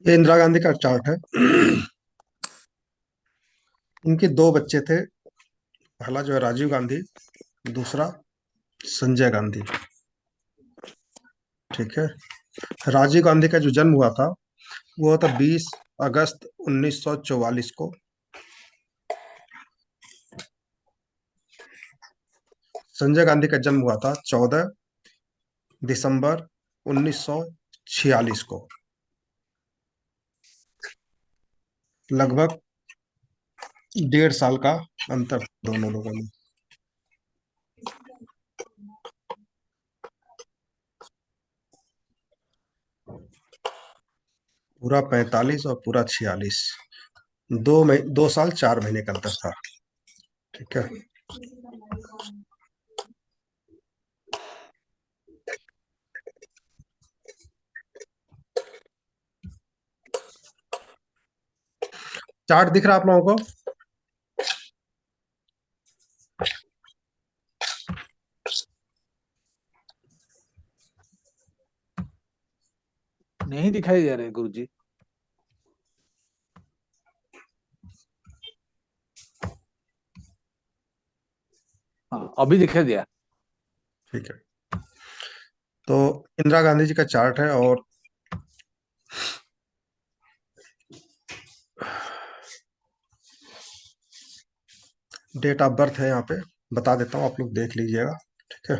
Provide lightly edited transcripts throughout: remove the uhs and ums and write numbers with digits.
ये इंदिरा गांधी का चार्ट है। इनके दो बच्चे थे। पहला जो है राजीव गांधी, दूसरा संजय गांधी। ठीक है। राजीव गांधी का जो जन्म हुआ था वो हुआ था 20 अगस्त 1944 को। संजय गांधी का जन्म हुआ था 14 दिसंबर 1946 को। लगभग 1.5 साल का अंतर था दोनों लोगों में। पूरा 45 और पूरा 46। 2 साल 4 महीने का अंतर था। ठीक है। चार्ट दिख रहा है आप लोगों को? नहीं दिखाई दे रहे गुरुजी। हाँ, अभी दिखाई दिया। ठीक है। तो इंदिरा गांधी जी का चार्ट है और डेट ऑफ बर्थ है यहाँ पे। बता देता हूँ, आप लोग देख लीजिएगा। ठीक है।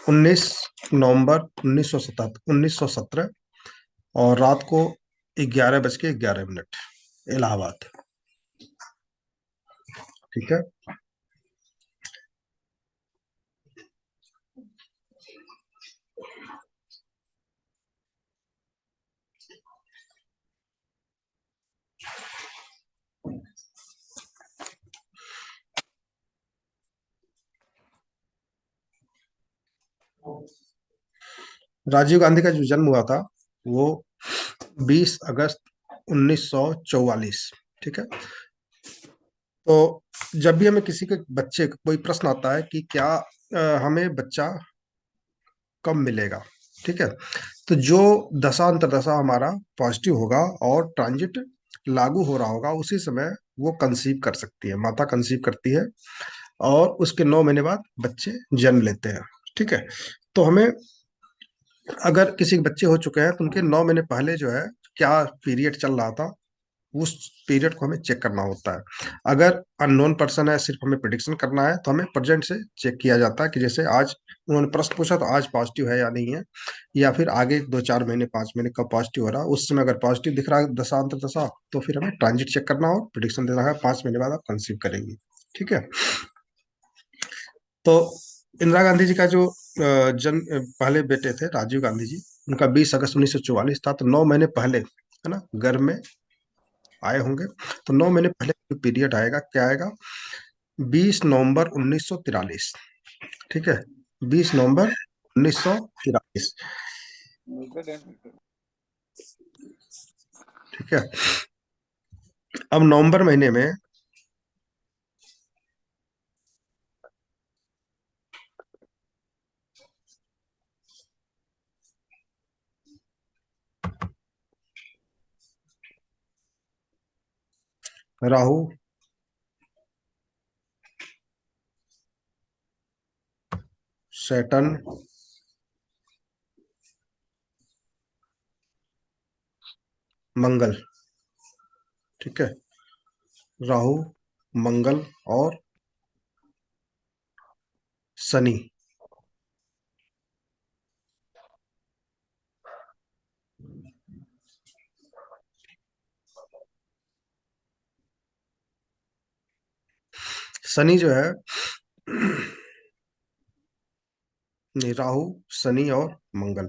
19 नवंबर 1917 और रात को 11:11 इलाहाबाद। ठीक है। राजीव गांधी का जो जन्म हुआ था वो 20 अगस्त 1944। ठीक है। तो जब भी हमें किसी के बच्चे कोई प्रश्न आता है कि क्या हमें बच्चा कब मिलेगा, ठीक है, तो जो दशा अंतरदशा हमारा पॉजिटिव होगा और ट्रांजिट लागू हो रहा होगा उसी समय वो कंसीव कर सकती है, माता कंसीव करती है और उसके 9 महीने बाद बच्चे जन्म लेते हैं। ठीक है। तो हमें अगर किसी के बच्चे हो चुके हैं तो उनके 9 महीने पहले जो है क्या पीरियड चल रहा था उस पीरियड को हमें चेक करना होता है। अगर अननोन पर्सन है, सिर्फ हमें प्रिडिक्शन करना है, तो हमें प्रेजेंट से चेक किया जाता है कि जैसे आज उन्होंने प्रश्न पूछा तो आज पॉजिटिव है या नहीं है, या फिर आगे 2-4 महीने 5 महीने कब पॉजिटिव हो रहा है। उस समय अगर पॉजिटिव दिख रहा है दशा अंतर दशा, तो फिर हमें ट्रांजिट चेक करना और प्रिडिक्शन देना है 5 महीने बाद आप कंसीव करेंगे। ठीक है। तो इंदिरा गांधी जी का जो जन्म पहले बेटे थे राजीव गांधी जी, उनका 20 अगस्त 1944 था, तो 9 महीने पहले है ना गर्भ में आए होंगे। तो 9 महीने पहले जो पीरियड आएगा क्या आएगा? 20 नवंबर 1943। ठीक है। 20 नवंबर 1943। ठीक है। अब नवंबर महीने में राहु, सैटर्न, मंगल। ठीक है। राहु, मंगल और शनि। शनि जो है नहीं, राहु, शनि और मंगल।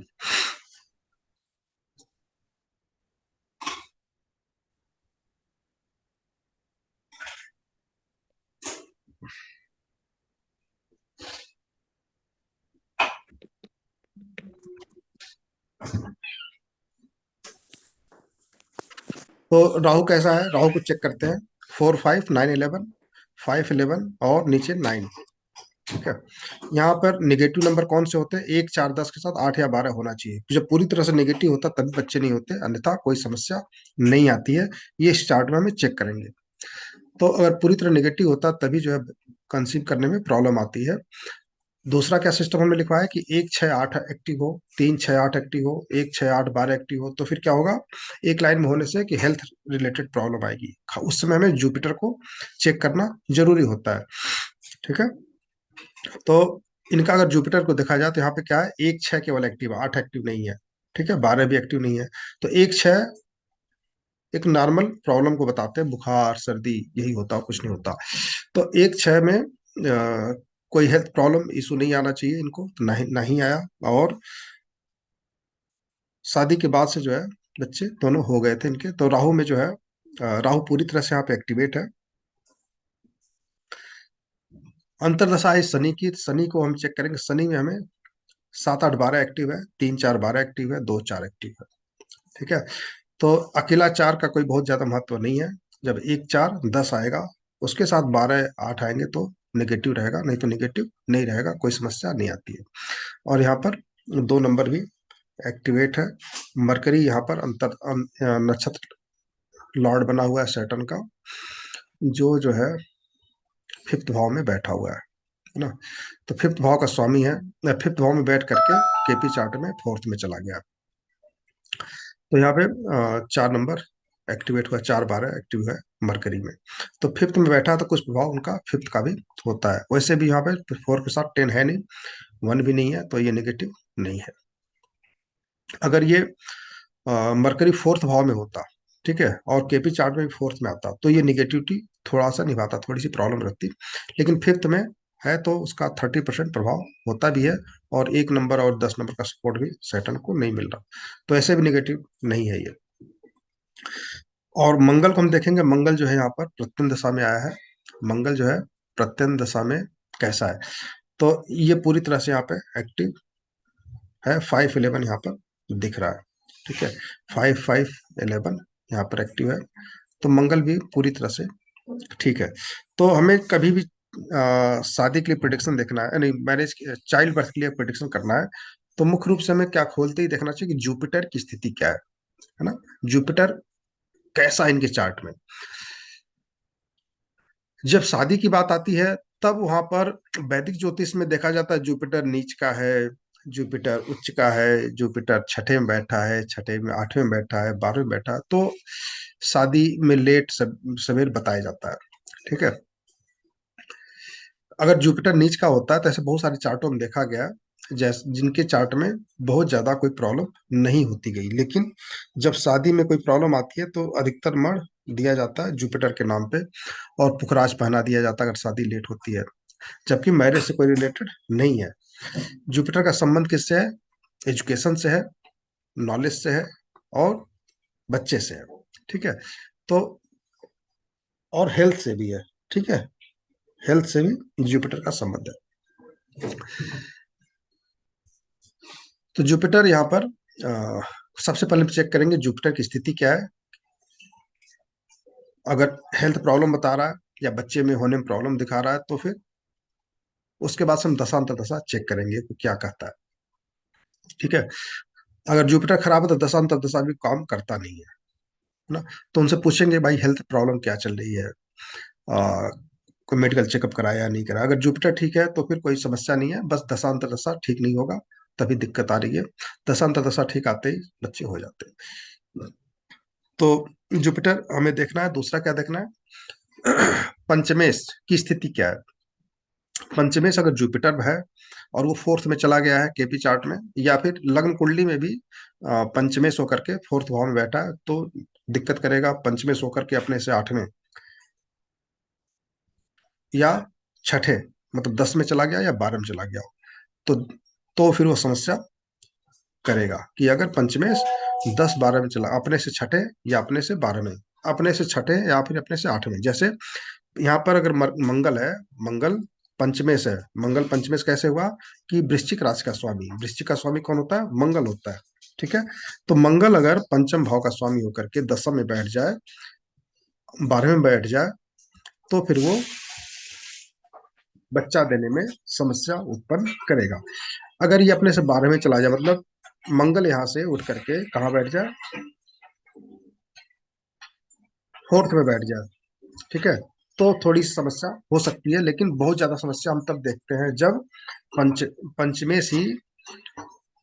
तो राहु कैसा है, राहु को चेक करते हैं। 4 5 9 11, 5 11 और नीचे 9। ठीक है। यहाँ पर नेगेटिव नंबर कौन से होते हैं? 1, 4, 10 के साथ 8 या 12 होना चाहिए। जब पूरी तरह से नेगेटिव होता तभी बच्चे नहीं होते, अन्यथा कोई समस्या नहीं आती है। ये स्टार्ट में हमें चेक करेंगे। तो अगर पूरी तरह नेगेटिव होता तभी जो है कंसीव करने में प्रॉब्लम आती है। दूसरा क्या सिस्टम हमने लिखवाया कि 1, 6, 8 एक्टिव हो, 3, 6, 8 एक्टिव हो, 1, 6, 8, 12 एक्टिव हो, तो फिर क्या होगा? एक लाइन में होने से कि हेल्थ रिलेटेड प्रॉब्लम आएगी। उस समय हमें जुपिटर को चेक करना जरूरी होता है। ठीक है। तो इनका अगर जुपिटर को देखा जाए तो यहाँ पे क्या है? 1, 6 केवल एक्टिव है, 8 एक्टिव नहीं है। ठीक है, 12 भी एक्टिव नहीं है। तो 1, 6 एक नॉर्मल प्रॉब्लम को बताते हैं, बुखार सर्दी यही होता है, कुछ नहीं होता। तो 1, 6 में कोई हेल्थ प्रॉब्लम इशू नहीं आना चाहिए इनको, तो नहीं नहीं आया। और शादी के बाद से जो है बच्चे दोनों हो गए थे इनके। तो राहु में जो है राहु पूरी तरह से यहाँ पे एक्टिवेट है। अंतरदशा है शनि की, शनि को हम चेक करेंगे। शनि में हमें 7, 8, 12 एक्टिव है, 3, 4, 12 एक्टिव है, 2, 4 एक्टिव है। ठीक है। तो अकेला 4 का कोई बहुत ज्यादा महत्व नहीं है। जब 1, 4, 10 आएगा, उसके साथ 12, 8 आएंगे तो नेगेटिव रहेगा, नहीं तो नेगेटिव नहीं रहेगा, कोई समस्या नहीं आती है। और यहाँ पर 2 नंबर भी एक्टिवेट है। मरकरी यहाँ पर नक्षत्र लॉर्ड बना हुआ है सैटर्न का, जो है फिफ्थ भाव में बैठा हुआ है ना। तो फिफ्थ भाव का स्वामी है, फिफ्थ भाव में बैठ करके केपी चार्ट में फोर्थ में चला गया। तो यहाँ पे 4 नंबर एक्टिवेट हुआ, 4, 12 एक्टिव है मरकरी में। तो फिफ्थ में बैठा तो कुछ प्रभाव उनका फिफ्थ का भी होता है। वैसे भी यहाँ पे 4 के साथ 10 है नहीं, 1 भी नहीं है, तो ये नेगेटिव नहीं है। अगर ये मरकरी फोर्थ भाव में होता, ठीक है, और केपी चार्ट में भी फोर्थ में आता, तो ये निगेटिविटी थोड़ा सा निभाता, थोड़ी सी प्रॉब्लम रहती। लेकिन फिफ्थ में है तो उसका 30% प्रभाव होता भी है। और 1 नंबर और 10 नंबर का सपोर्ट भी सैटर्न को नहीं मिल रहा, तो ऐसे भी निगेटिव नहीं है ये। और मंगल को हम देखेंगे। मंगल जो है यहाँ पर प्रत्यंत दशा में आया है। मंगल जो है प्रत्यंत दशा में कैसा है? तो ये पूरी तरह से यहाँ पे एक्टिव है। 5, 11 यहाँ पर दिख रहा है। ठीक है, 5, 5, 11 यहाँ पर एक्टिव है। तो मंगल भी पूरी तरह से ठीक है। तो हमें कभी भी शादी के लिए प्रिडिक्शन देखना है, नहीं मैरिज चाइल्ड बर्थ के लिए प्रिडिक्शन करना है, तो मुख्य रूप से हमें क्या खोलते ही देखना चाहिए कि जुपिटर की स्थिति क्या है ना। जुपिटर कैसा है इनके चार्ट में। जब शादी की बात आती है तब वहां पर वैदिक ज्योतिष में देखा जाता है जुपिटर नीच का है, जुपिटर उच्च का है, जुपिटर छठे में बैठा है, छठे में 8वें में बैठा है, 12वें में बैठा है, तो शादी में लेट सवेर बताया जाता है। ठीक है। अगर जुपिटर नीच का होता है तो ऐसे बहुत सारे चार्टों में देखा गया है, जैसे जिनके चार्ट में बहुत ज्यादा कोई प्रॉब्लम नहीं होती गई, लेकिन जब शादी में कोई प्रॉब्लम आती है तो अधिकतर मर दिया जाता है जुपिटर के नाम पे, और पुखराज पहना दिया जाता है अगर शादी लेट होती है, जबकि मैरिज से कोई रिलेटेड नहीं है। जुपिटर का संबंध किससे है? एजुकेशन से है, नॉलेज से है, और बच्चे से है। ठीक है। तो और हेल्थ से भी है। ठीक है, हेल्थ से भी जुपिटर का संबंध है। तो जुपिटर यहाँ पर सबसे पहले चेक करेंगे जुपिटर की स्थिति क्या है। अगर हेल्थ प्रॉब्लम बता रहा है या बच्चे में होने में प्रॉब्लम दिखा रहा है, तो फिर उसके बाद से हम दशांतर दशा चेक करेंगे कि क्या कहता है। ठीक है। अगर जुपिटर खराब है तो दशांतर दशा भी काम करता नहीं है ना। तो उनसे पूछेंगे भाई हेल्थ प्रॉब्लम क्या चल रही है, कोई मेडिकल चेकअप कराया या नहीं कराया। अगर जुपिटर ठीक है तो फिर कोई समस्या नहीं है, बस दशांतर दशा ठीक नहीं होगा तभी दिक्कत आ रही है। दशांतर दशा ठीक आते ही बच्चे हो जाते हैं। तो जुपिटर हमें देखना है। दूसरा क्या देखना है? पंचमेश की स्थिति क्या है। पंचमेश अगर जुपिटर है और वो फोर्थ में चला गया है केपी चार्ट में, या फिर लग्न कुंडली में भी पंचमेश होकर के फोर्थ भाव में बैठा है, तो दिक्कत करेगा। पंचमेश होकर के अपने से 8वें या छठे, मतलब 10 में चला गया या 12 में चला गया हो, तो फिर वो समस्या करेगा कि अगर पंचमेश 10, 12 में चला, अपने से छठे या अपने से 12 में, अपने से छठे या फिर अपने से 8वें। जैसे यहाँ पर अगर मंगल है, मंगल पंचमेश है। मंगल पंचमेश कैसे हुआ? कि वृश्चिक राशि का स्वामी, वृश्चिक का स्वामी कौन होता है? मंगल होता है। ठीक है। तो मंगल अगर पंचम भाव का स्वामी होकर के 10 में बैठ जाए, 12वें में बैठ जाए, तो फिर वो बच्चा देने में समस्या उत्पन्न करेगा। अगर ये अपने से 12 में चला जाए, मतलब मंगल यहाँ से उठ करके कहाँ बैठ जाए, फोर्थ में बैठ जाए, ठीक है, तो थोड़ी समस्या हो सकती है। लेकिन बहुत ज्यादा समस्या हम तब देखते हैं जब पंच पंचमेश ही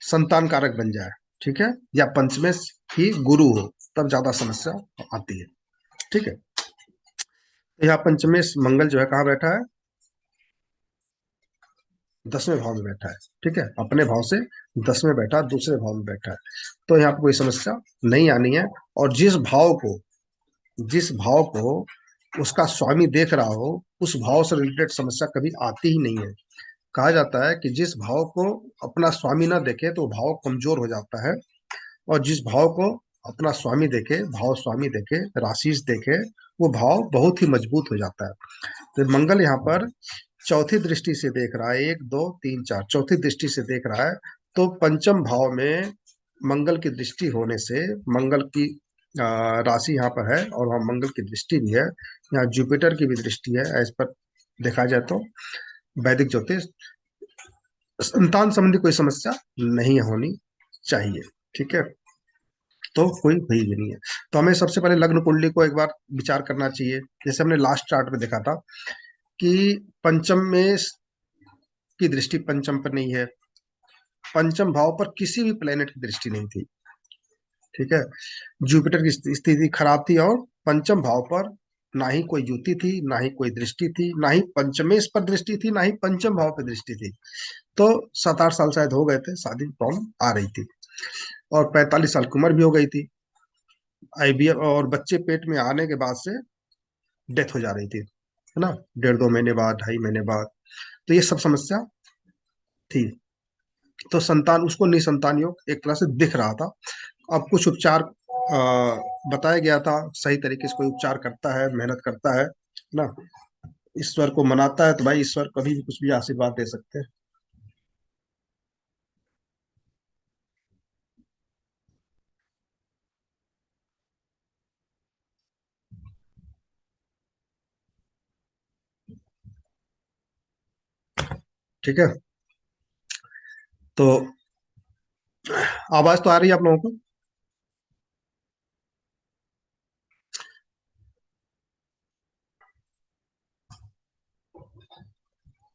संतान कारक बन जाए, ठीक है, या पंचमेश ही गुरु हो, तब ज्यादा समस्या आती है। ठीक है, तो यहाँ पंचमेश मंगल जो है कहाँ बैठा है, 10वें भाव में बैठा है। ठीक है, अपने भाव से 10वें बैठा, दूसरे भाव में बैठा है, तो यहाँ पर कोई समस्या नहीं आनी है। और जिस भाव को उसका स्वामी देख रहा हो, उस भाव से रिलेटेड समस्या कभी आती ही नहीं है। कहा जाता है कि जिस भाव को अपना स्वामी ना देखे तो वो भाव कमजोर हो जाता है, और जिस भाव को अपना स्वामी देखे, भाव स्वामी देखे, राशि देखे, वो भाव बहुत ही मजबूत हो जाता है। तो मंगल यहाँ पर चौथी दृष्टि से देख रहा है, 1 2 3 4, चौथी दृष्टि से देख रहा है। तो पंचम भाव में मंगल की दृष्टि होने से मंगल की राशि यहाँ पर है, और वहाँ मंगल की दृष्टि भी है, यहाँ जुपिटर की भी दृष्टि है। एज पर देखा जाए तो वैदिक ज्योतिष, संतान संबंधी कोई समस्या नहीं होनी चाहिए। ठीक है, तो कोई हुई भी नहीं है। तो हमें सबसे पहले लग्न कुंडली को एक बार विचार करना चाहिए। जैसे हमने लास्ट चार्ट में देखा था कि पंचम में की दृष्टि पंचम पर नहीं है, पंचम भाव पर किसी भी प्लेनेट की दृष्टि नहीं थी। ठीक है, जुपिटर की स्थिति खराब थी, और पंचम भाव पर ना ही कोई युति थी, ना ही कोई दृष्टि थी, ना ही पंचमेश पर दृष्टि थी, ना ही पंचम भाव पर दृष्टि थी। तो 7 8 साल शायद हो गए थे, शादी में प्रॉब्लम आ रही थी, और 45 साल की उम्र भी हो गई थी। आईवीएफ और बच्चे पेट में आने के बाद से डेथ हो जा रही थी, है ना, 1.5 2 महीने बाद, 2.5 महीने बाद। तो ये सब समस्या थी। तो संतान उसको निसंतान योग एक तरह से दिख रहा था। अब कुछ उपचार बताया गया था, सही तरीके से कोई उपचार करता है, मेहनत करता है ना, ईश्वर को मनाता है, तो भाई ईश्वर कभी भी कुछ भी आशीर्वाद दे सकते हैं। ठीक है, तो आवाज तो आ रही है आप लोगों को?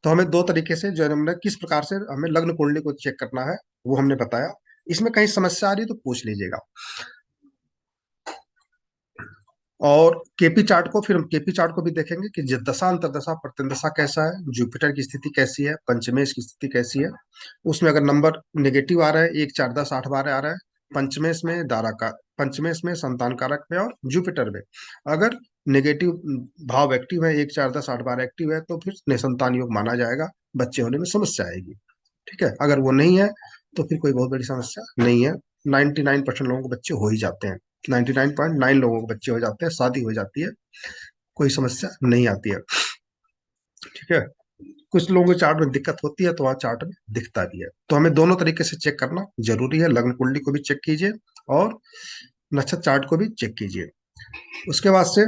तो हमें दो तरीके से जो है, हमने किस प्रकार से हमें लग्न कुंडली को चेक करना है वो हमने बताया। इसमें कहीं समस्या आ रही है तो पूछ लीजिएगा। और केपी चार्ट को, फिर हम केपी चार्ट को भी देखेंगे कि दशा अंतरदशा प्रत्यंदशा कैसा है, जुपिटर की स्थिति कैसी है, पंचमेश की स्थिति कैसी है। उसमें अगर नंबर नेगेटिव आ रहा है, 1 4 10 8 12 आ रहा है, पंचमेश में दारा का, पंचमेश में संतान कारक में, और जुपिटर में अगर नेगेटिव भाव एक्टिव है, 1 4 10 8 12 एक्टिव है, तो फिर निसंतान योग माना जाएगा, बच्चे होने में समस्या आएगी। ठीक है, अगर वो नहीं है तो फिर कोई बहुत बड़ी समस्या नहीं है। 99% लोगों को बच्चे हो ही जाते हैं, 99.9 लोगों को बच्चे हो जाते हैं, शादी हो जाती है, कोई समस्या नहीं आती है। ठीक है, कुछ लोगों को चार्ट में दिक्कत होती है, तो वहाँ चार्ट में दिखता भी है। तो हमें दोनों तरीके से चेक करना जरूरी है, लग्न कुंडली को भी चेक कीजिए और नक्षत्र चार्ट को भी चेक कीजिए। उसके बाद से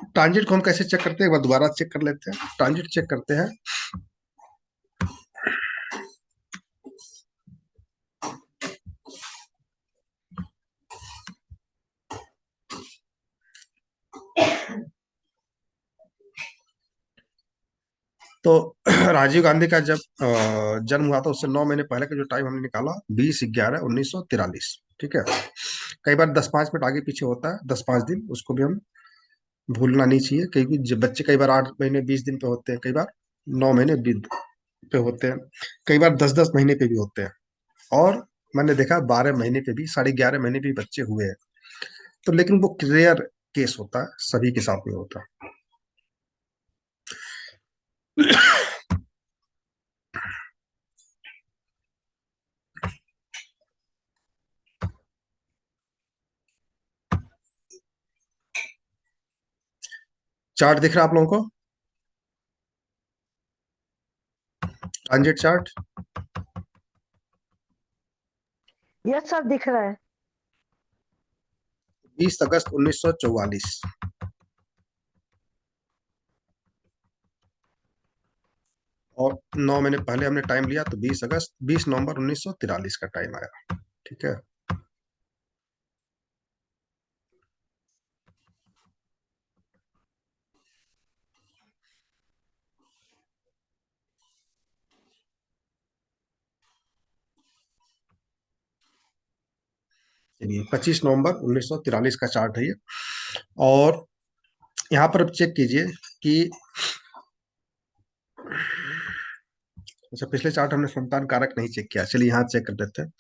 ट्रांजिट को हम कैसे चेक करते हैं, एक बार दोबारा चेक कर लेते हैं। ट्रांजिट चेक करते हैं। तो राजीव गांधी का जब जन्म हुआ था, उससे 9 महीने पहले का जो टाइम हमने निकाला, 20 11 1943। ठीक है, कई बार 10 5 मिनट आगे पीछे होता है, 10 5 दिन, उसको भी हम भूलना नहीं चाहिए, क्योंकि जब बच्चे कई बार 8 महीने 20 दिन पे होते हैं, कई बार 9 महीने पे होते हैं, कई बार 10 10 महीने पे भी होते हैं, और मैंने देखा 12 महीने पे भी, 11.5 महीने पे भी बच्चे हुए हैं। तो लेकिन वो रेयर केस होता है, सभी के साथ में होता है। चार्ट दिख रहा है आप लोगों को, ट्रांजिट चार्ट? यस सर, दिख रहा है। 20 अगस्त 1944। और 9 महीने पहले हमने टाइम लिया तो 20 नवंबर 1943 का टाइम आया। ठीक है। चलिए 25 नवंबर 1943 का चार्ट है ये। और यहाँ पर अब चेक कीजिए कि अच्छा, पिछले चार्ट हमने संतान कारक नहीं चेक किया, चलिए यहाँ चेक कर लेते हैं।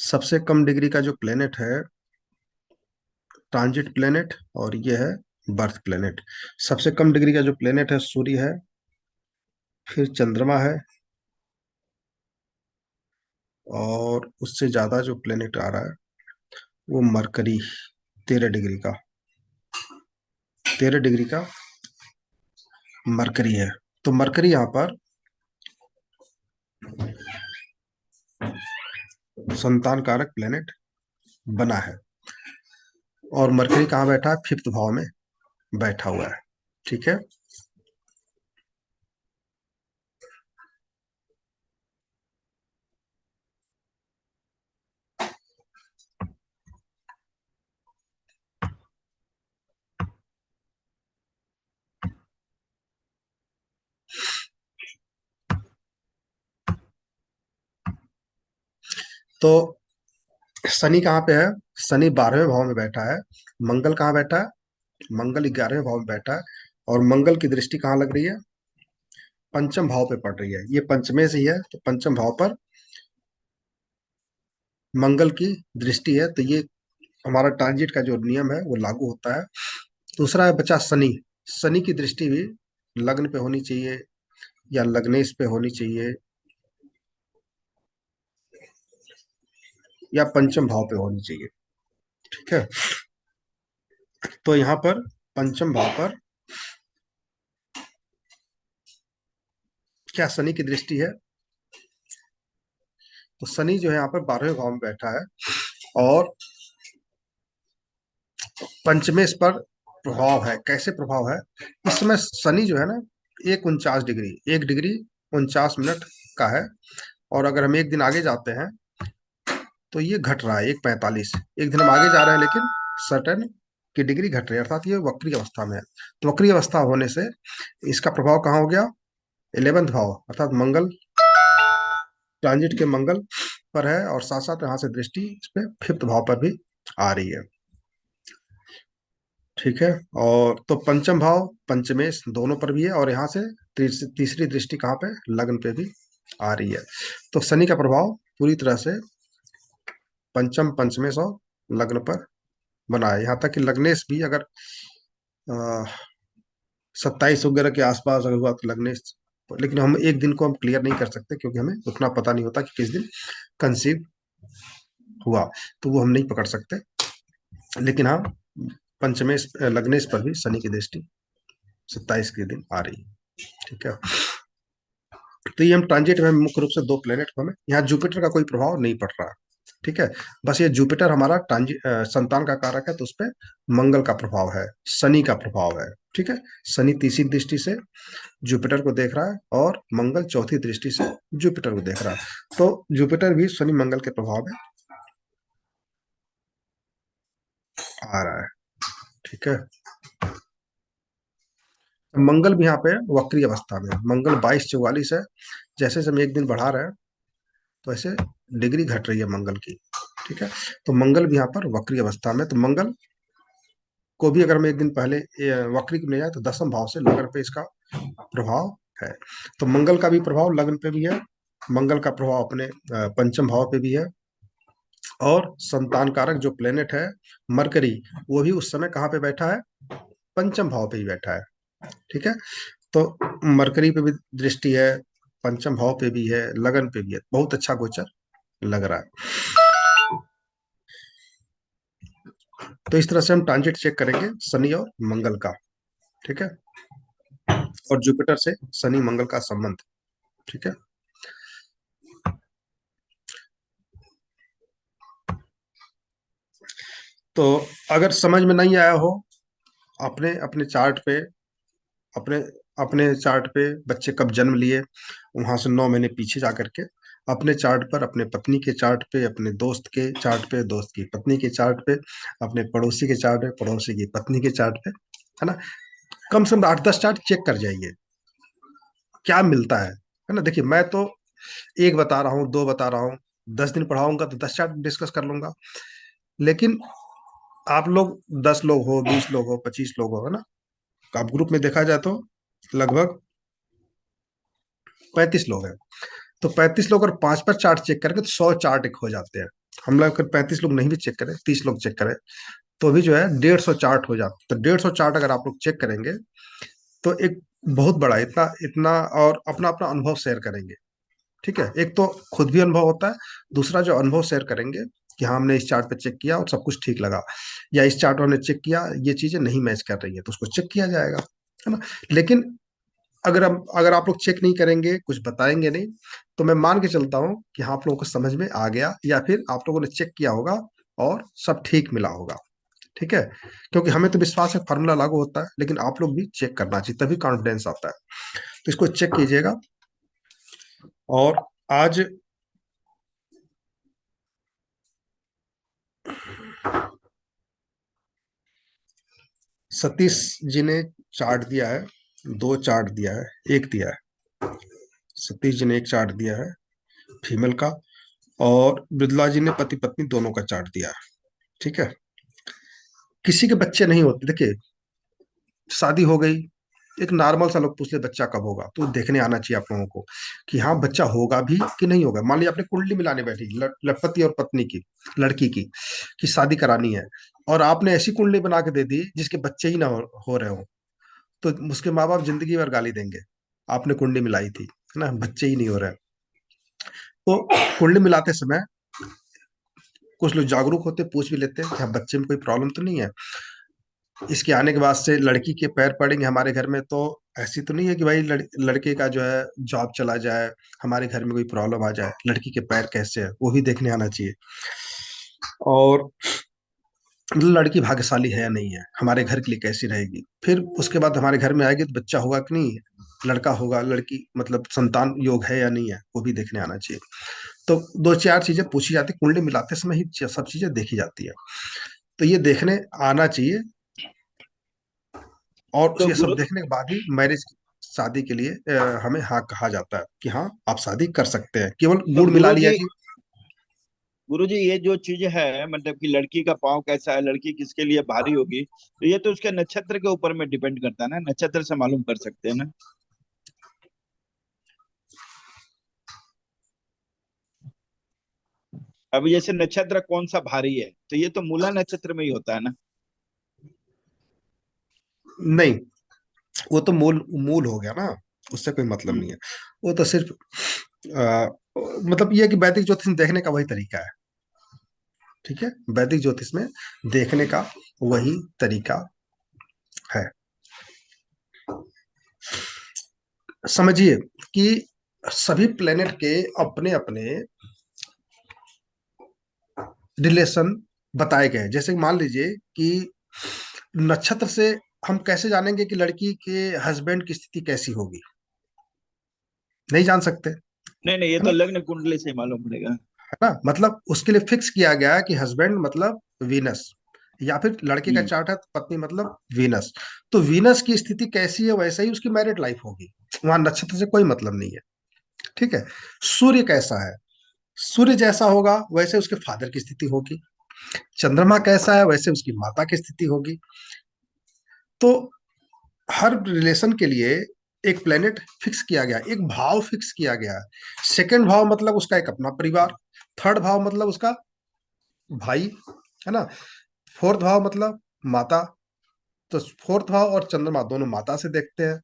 सबसे कम डिग्री का जो प्लेनेट है ट्रांजिट प्लेनेट, और ये है बर्थ प्लेनेट। सबसे कम डिग्री का जो प्लेनेट है सूर्य है, फिर चंद्रमा है, और उससे ज्यादा जो प्लेनेट आ रहा है वो मरकरी, 13 डिग्री का, 13 डिग्री का मरकरी है। तो मरकरी यहाँ पर संतान कारक प्लेनेट बना है, और मरकरी कहाँ बैठा है? 5th भाव में बैठा हुआ है। ठीक है। तो शनि कहाँ पे है? शनि 12वें भाव में बैठा है। मंगल कहाँ बैठा है? मंगल 11वें भाव में बैठा है। और मंगल की दृष्टि कहाँ लग रही है? पंचम भाव पे पड़ रही है। ये पंचमे से ही है, तो पंचम भाव पर मंगल की दृष्टि है, तो ये हमारा ट्रांजिट का जो नियम है वो लागू होता है। दूसरा है बचा शनि। शनि की दृष्टि भी लग्न पे होनी चाहिए या लग्नेश पे होनी चाहिए या पंचम भाव पे होनी चाहिए। ठीक है। तो यहाँ पर पंचम भाव पर क्या शनि की दृष्टि है? तो शनि जो है यहाँ पर 12वें भाव में बैठा है, और पंचमेश पर प्रभाव है। कैसे प्रभाव है? इस समय शनि जो है ना 1 डिग्री 49 मिनट का है, और अगर हम एक दिन आगे जाते हैं तो ये घट रहा है 1:45। एक दिन हम आगे जा रहे हैं लेकिन सटन की डिग्री घट रही है, अर्थात ये वक्री अवस्था में है। तो वक्री अवस्था होने से इसका प्रभाव कहाँ हो गया? 11th भाव, अर्थात मंगल, ट्रांजिट के मंगल पर है, और साथ साथ यहाँ से दृष्टि इस पे 5th भाव पर भी आ रही है। ठीक है। और तो पंचम भाव पंचमेश दोनों पर भी है, और यहाँ से तीसरी दृष्टि कहाँ पे? लग्न पे भी आ रही है। तो शनि का प्रभाव पूरी तरह से पंचम पंचमेश और लग्न पर बना है। यहाँ तक कि लग्नेश भी अगर 27 वगैरह के आसपास अगर हुआ तो लग्नेश, लेकिन हम एक दिन को हम क्लियर नहीं कर सकते क्योंकि हमें उतना पता नहीं होता कि किस दिन कंसीव हुआ, तो वो हम नहीं पकड़ सकते। लेकिन हाँ, पंचमेश लग्नेश पर भी शनि की दृष्टि 27 के दिन आ रही है। ठीक है। तो ये हम ट्रांजिट में मुख्य रूप से 2 प्लेनेट को हमें, यहाँ जुपिटर का कोई प्रभाव नहीं पड़ रहा। ठीक है। बस ये जुपिटर हमारा संतान का कारक है, तो उस पर मंगल का प्रभाव है, शनि का प्रभाव है। ठीक है। शनि तीसरी दृष्टि से जुपिटर को देख रहा है, और मंगल चौथी दृष्टि से जुपिटर को देख रहा है। तो जुपिटर भी शनि मंगल के प्रभाव में आ रहा है। ठीक है। मंगल भी यहाँ पे वक्री अवस्था में है। मंगल 22:44 है। जैसे जैसे हम एक दिन बढ़ा रहे हैं तो ऐसे डिग्री घट रही है मंगल की। ठीक है। तो मंगल भी यहाँ पर वक्री अवस्था में, तो मंगल को भी अगर हम एक दिन पहले वक्री में जाए तो 10वें भाव से लग्न पे इसका प्रभाव है। तो मंगल का भी प्रभाव लग्न पे भी है, मंगल का प्रभाव अपने पंचम भाव पे भी है, और संतान कारक जो प्लेनेट है मरकरी, वो भी उस समय कहाँ पे बैठा है? पंचम भाव पे ही बैठा है। ठीक है। तो मरकरी पे भी दृष्टि है, पंचम भाव पे भी है, लगन पे भी है। बहुत अच्छा गोचर लग रहा है। तो इस तरह से हम ट्रांजिट चेक करेंगे शनि और मंगल का। ठीक है। और जुपिटर से शनि मंगल का संबंध। ठीक है। तो अगर समझ में नहीं आया हो, अपने अपने चार्ट पे, अपने अपने चार्ट पे बच्चे कब जन्म लिए, वहां से 9 महीने पीछे जा करके अपने चार्ट पर, अपने पत्नी के चार्ट पे, अपने दोस्त के चार्ट पे, दोस्त की पत्नी के चार्ट पे, अपने पड़ोसी के चार्ट पे, पड़ोसी की पत्नी के चार्ट पे, है ना, कम से कम 8-10 चार्ट चेक कर जाइए, क्या मिलता है ना। देखिए मैं तो एक बता रहा हूँ, दो बता रहा हूँ, 10 दिन पढ़ाऊंगा तो 10 चार्ट डिस्कस कर लूंगा। लेकिन आप लोग 10 लोग हो, 20 लोग हो, 25 लोग हो, है ना, तो आप ग्रुप में देखा जाए तो लगभग 35 लोग हैं। तो 35 लोग और 5 पर चार्ट चेक करके तो 100 चार्ट एक हो जाते हैं। हम लोग अगर 35 लोग नहीं भी चेक करें, 30 लोग चेक करें, तो भी जो है 150 चार्ट हो जाते। तो 150 चार्ट अगर आप लोग चेक करेंगे तो एक बहुत बड़ा इतना इतना, और अपना अपना अनुभव शेयर करेंगे। ठीक है, एक तो खुद भी अनुभव होता है, दूसरा जो अनुभव शेयर करेंगे कि हाँ हमने इस चार्ट पे चेक किया और सब कुछ ठीक लगा, या इस चार्ट हमने चेक किया ये चीजें नहीं मैच कर रही है तो उसको चेक किया जाएगा, है ना। लेकिन अगर आप लोग चेक नहीं करेंगे, कुछ बताएंगे नहीं, तो मैं मान के चलता हूँ कि हाँ आप लोगों को समझ में आ गया, या फिर आप लोगों ने चेक किया होगा और सब ठीक मिला होगा। ठीक है, क्योंकि हमें तो विश्वास है फार्मूला लागू होता है, लेकिन आप लोग भी चेक करना चाहिए, तभी कॉन्फिडेंस आता है। तो इसको चेक कीजिएगा। और आज सतीश जी ने चार्ट दिया है, 2 चार्ट दिया है, एक दिया है। सतीश जी ने एक चार्ट दिया है फीमेल का, और मृदुला जी ने पति पत्नी दोनों का चार्ट दिया है। ठीक है, किसी के बच्चे नहीं होते। देखिए शादी हो गई, एक नॉर्मल सा लोग पूछ ले बच्चा कब होगा, तो देखने आना चाहिए आप लोगों को कि हाँ बच्चा होगा भी कि नहीं होगा। मान लिया आपने कुंडली मिलाने बैठी पति और पत्नी की, लड़की की, कि शादी करानी है, और आपने ऐसी कुंडली बना के दे दी जिसके बच्चे ही ना हो रहे हो, तो उसके माँ बाप जिंदगी भर गाली देंगे, आपने कुंडली मिलाई थी, है ना, बच्चे ही नहीं हो रहे। तो कुंडली मिलाते समय कुछ लोग जागरूक होते, पूछ भी लेते हैं कि हाँ बच्चे में कोई प्रॉब्लम तो नहीं है। इसके आने के बाद से लड़की के पैर पड़ेंगे हमारे घर में, तो ऐसी तो नहीं है कि भाई लड़के का जो है जॉब चला जाए, हमारे घर में कोई प्रॉब्लम आ जाए, लड़की के पैर कैसे है वो भी देखने आना चाहिए। और लड़की भाग्यशाली है या नहीं है, हमारे घर के लिए कैसी रहेगी, फिर उसके बाद हमारे घर में आएगी तो बच्चा होगा कि नहीं, लड़का होगा लड़की, मतलब संतान योग है या नहीं है, वो भी देखने आना चाहिए। तो 2-4 चीजें पूछी जाती, कुंडली मिलाते समय ही सब चीजें देखी जाती है। तो ये देखने आना चाहिए, और तो ये सब गुरु देखने के बाद ही मैरिज, शादी के लिए हमें हाँ कहा जाता है कि हाँ आप शादी कर सकते हैं। केवल तो गुड़ मिला लिया कि गुरु जी ये जो चीज है, मतलब कि लड़की का पाँव कैसा है, लड़की किसके लिए भारी होगी, तो ये तो उसके नक्षत्र के ऊपर में डिपेंड करता है ना, नक्षत्र से मालूम कर सकते हैं ना। अभी जैसे नक्षत्र कौन सा भारी है, तो ये तो मूला नक्षत्र में ही होता है ना। नहीं, वो तो मूल मूल हो गया ना, उससे कोई मतलब नहीं है। वो तो सिर्फ अ, मतलब ये है कि वैदिक ज्योतिष में देखने का वही तरीका है। ठीक है, वैदिक ज्योतिष में देखने का वही तरीका है। समझिए कि सभी प्लेनेट के अपने अपने रिलेशन बताए गए हैं। जैसे कि मान लीजिए कि नक्षत्र से हम कैसे जानेंगे कि लड़की के हस्बैंड की स्थिति कैसी होगी, नहीं जान सकते, है नहीं नहीं, ये तो ना, लग्न कुंडली से ही मालूम पड़ेगा। है ना। मतलब उसके लिए फिक्स किया गया है कि हस्बैंड मतलब वीनस, या फिर लड़के का हम्म। चार्ट है तो पत्नी मतलब वीनस। तो वीनस की स्थिति कैसी है वैसे ही उसकी मैरिड लाइफ होगी, वहां नक्षत्र से कोई मतलब नहीं है। ठीक है, सूर्य कैसा है, सूर्य जैसा होगा वैसे उसके फादर की स्थिति होगी, चंद्रमा कैसा है वैसे उसकी माता की स्थिति होगी। तो हर रिलेशन के लिए एक प्लेनेट फिक्स किया गया, एक भाव फिक्स किया गया है। सेकंड भाव मतलब उसका एक अपना परिवार, थर्ड भाव मतलब उसका भाई, है ना, फोर्थ भाव मतलब माता। तो फोर्थ भाव और चंद्रमा दोनों माता से देखते हैं।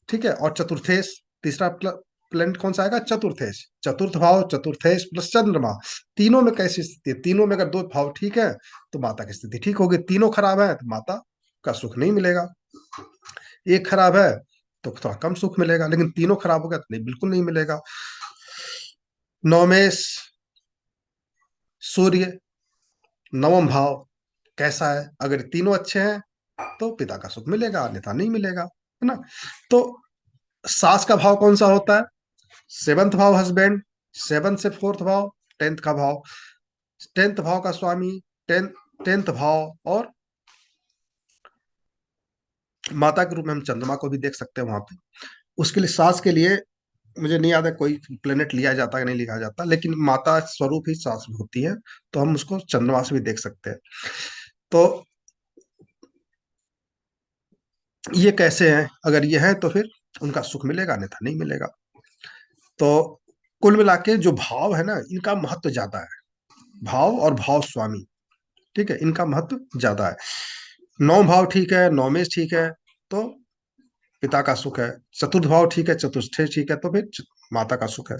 ठीक है, और चतुर्थेश, तीसरा प्लेनेट कौन सा आएगा, चतुर्थेश, चतुर्थ भाव चतुर्थेश प्लस चंद्रमा, तीनों में कैसी स्थिति है, तीनों में अगर दो भाव ठीक है तो माता की स्थिति ठीक होगी, तीनों खराब है तो माता का सुख नहीं मिलेगा। एक खराब है तो थोड़ा कम सुख मिलेगा, लेकिन तीनों खराब हो गया तो नहीं, बिल्कुल नहीं मिलेगा। नवमेश सूर्य, नवम भाव कैसा है, अगर तीनों अच्छे हैं तो पिता का सुख मिलेगा, अन्यथा नहीं मिलेगा, है ना। तो सास का भाव कौन सा होता है? 7th भाव हस्बैंड, 7 से 4th भाव, 10th का भाव, 10th भाव का स्वामी, 10th भाव। और माता के रूप में हम चंद्रमा को भी देख सकते हैं वहां पे। उसके लिए सास के लिए मुझे नहीं याद है कोई प्लेनेट लिया जाता है कि नहीं लिया जाता, लेकिन माता स्वरूप ही सास होती है, तो हम उसको चंद्रमा से भी देख सकते हैं। तो ये कैसे हैं? अगर ये है तो फिर उनका सुख मिलेगा, अन्यथा नहीं मिलेगा। तो कुल मिला के जो भाव है ना, इनका महत्व ज्यादा है। भाव और भाव स्वामी, ठीक है, इनका महत्व ज्यादा है। 9 भाव ठीक है, नौमेश ठीक है, तो पिता का सुख है। चतुर्थ भाव ठीक है, चतुष्टय ठीक है, तो फिर माता का सुख है।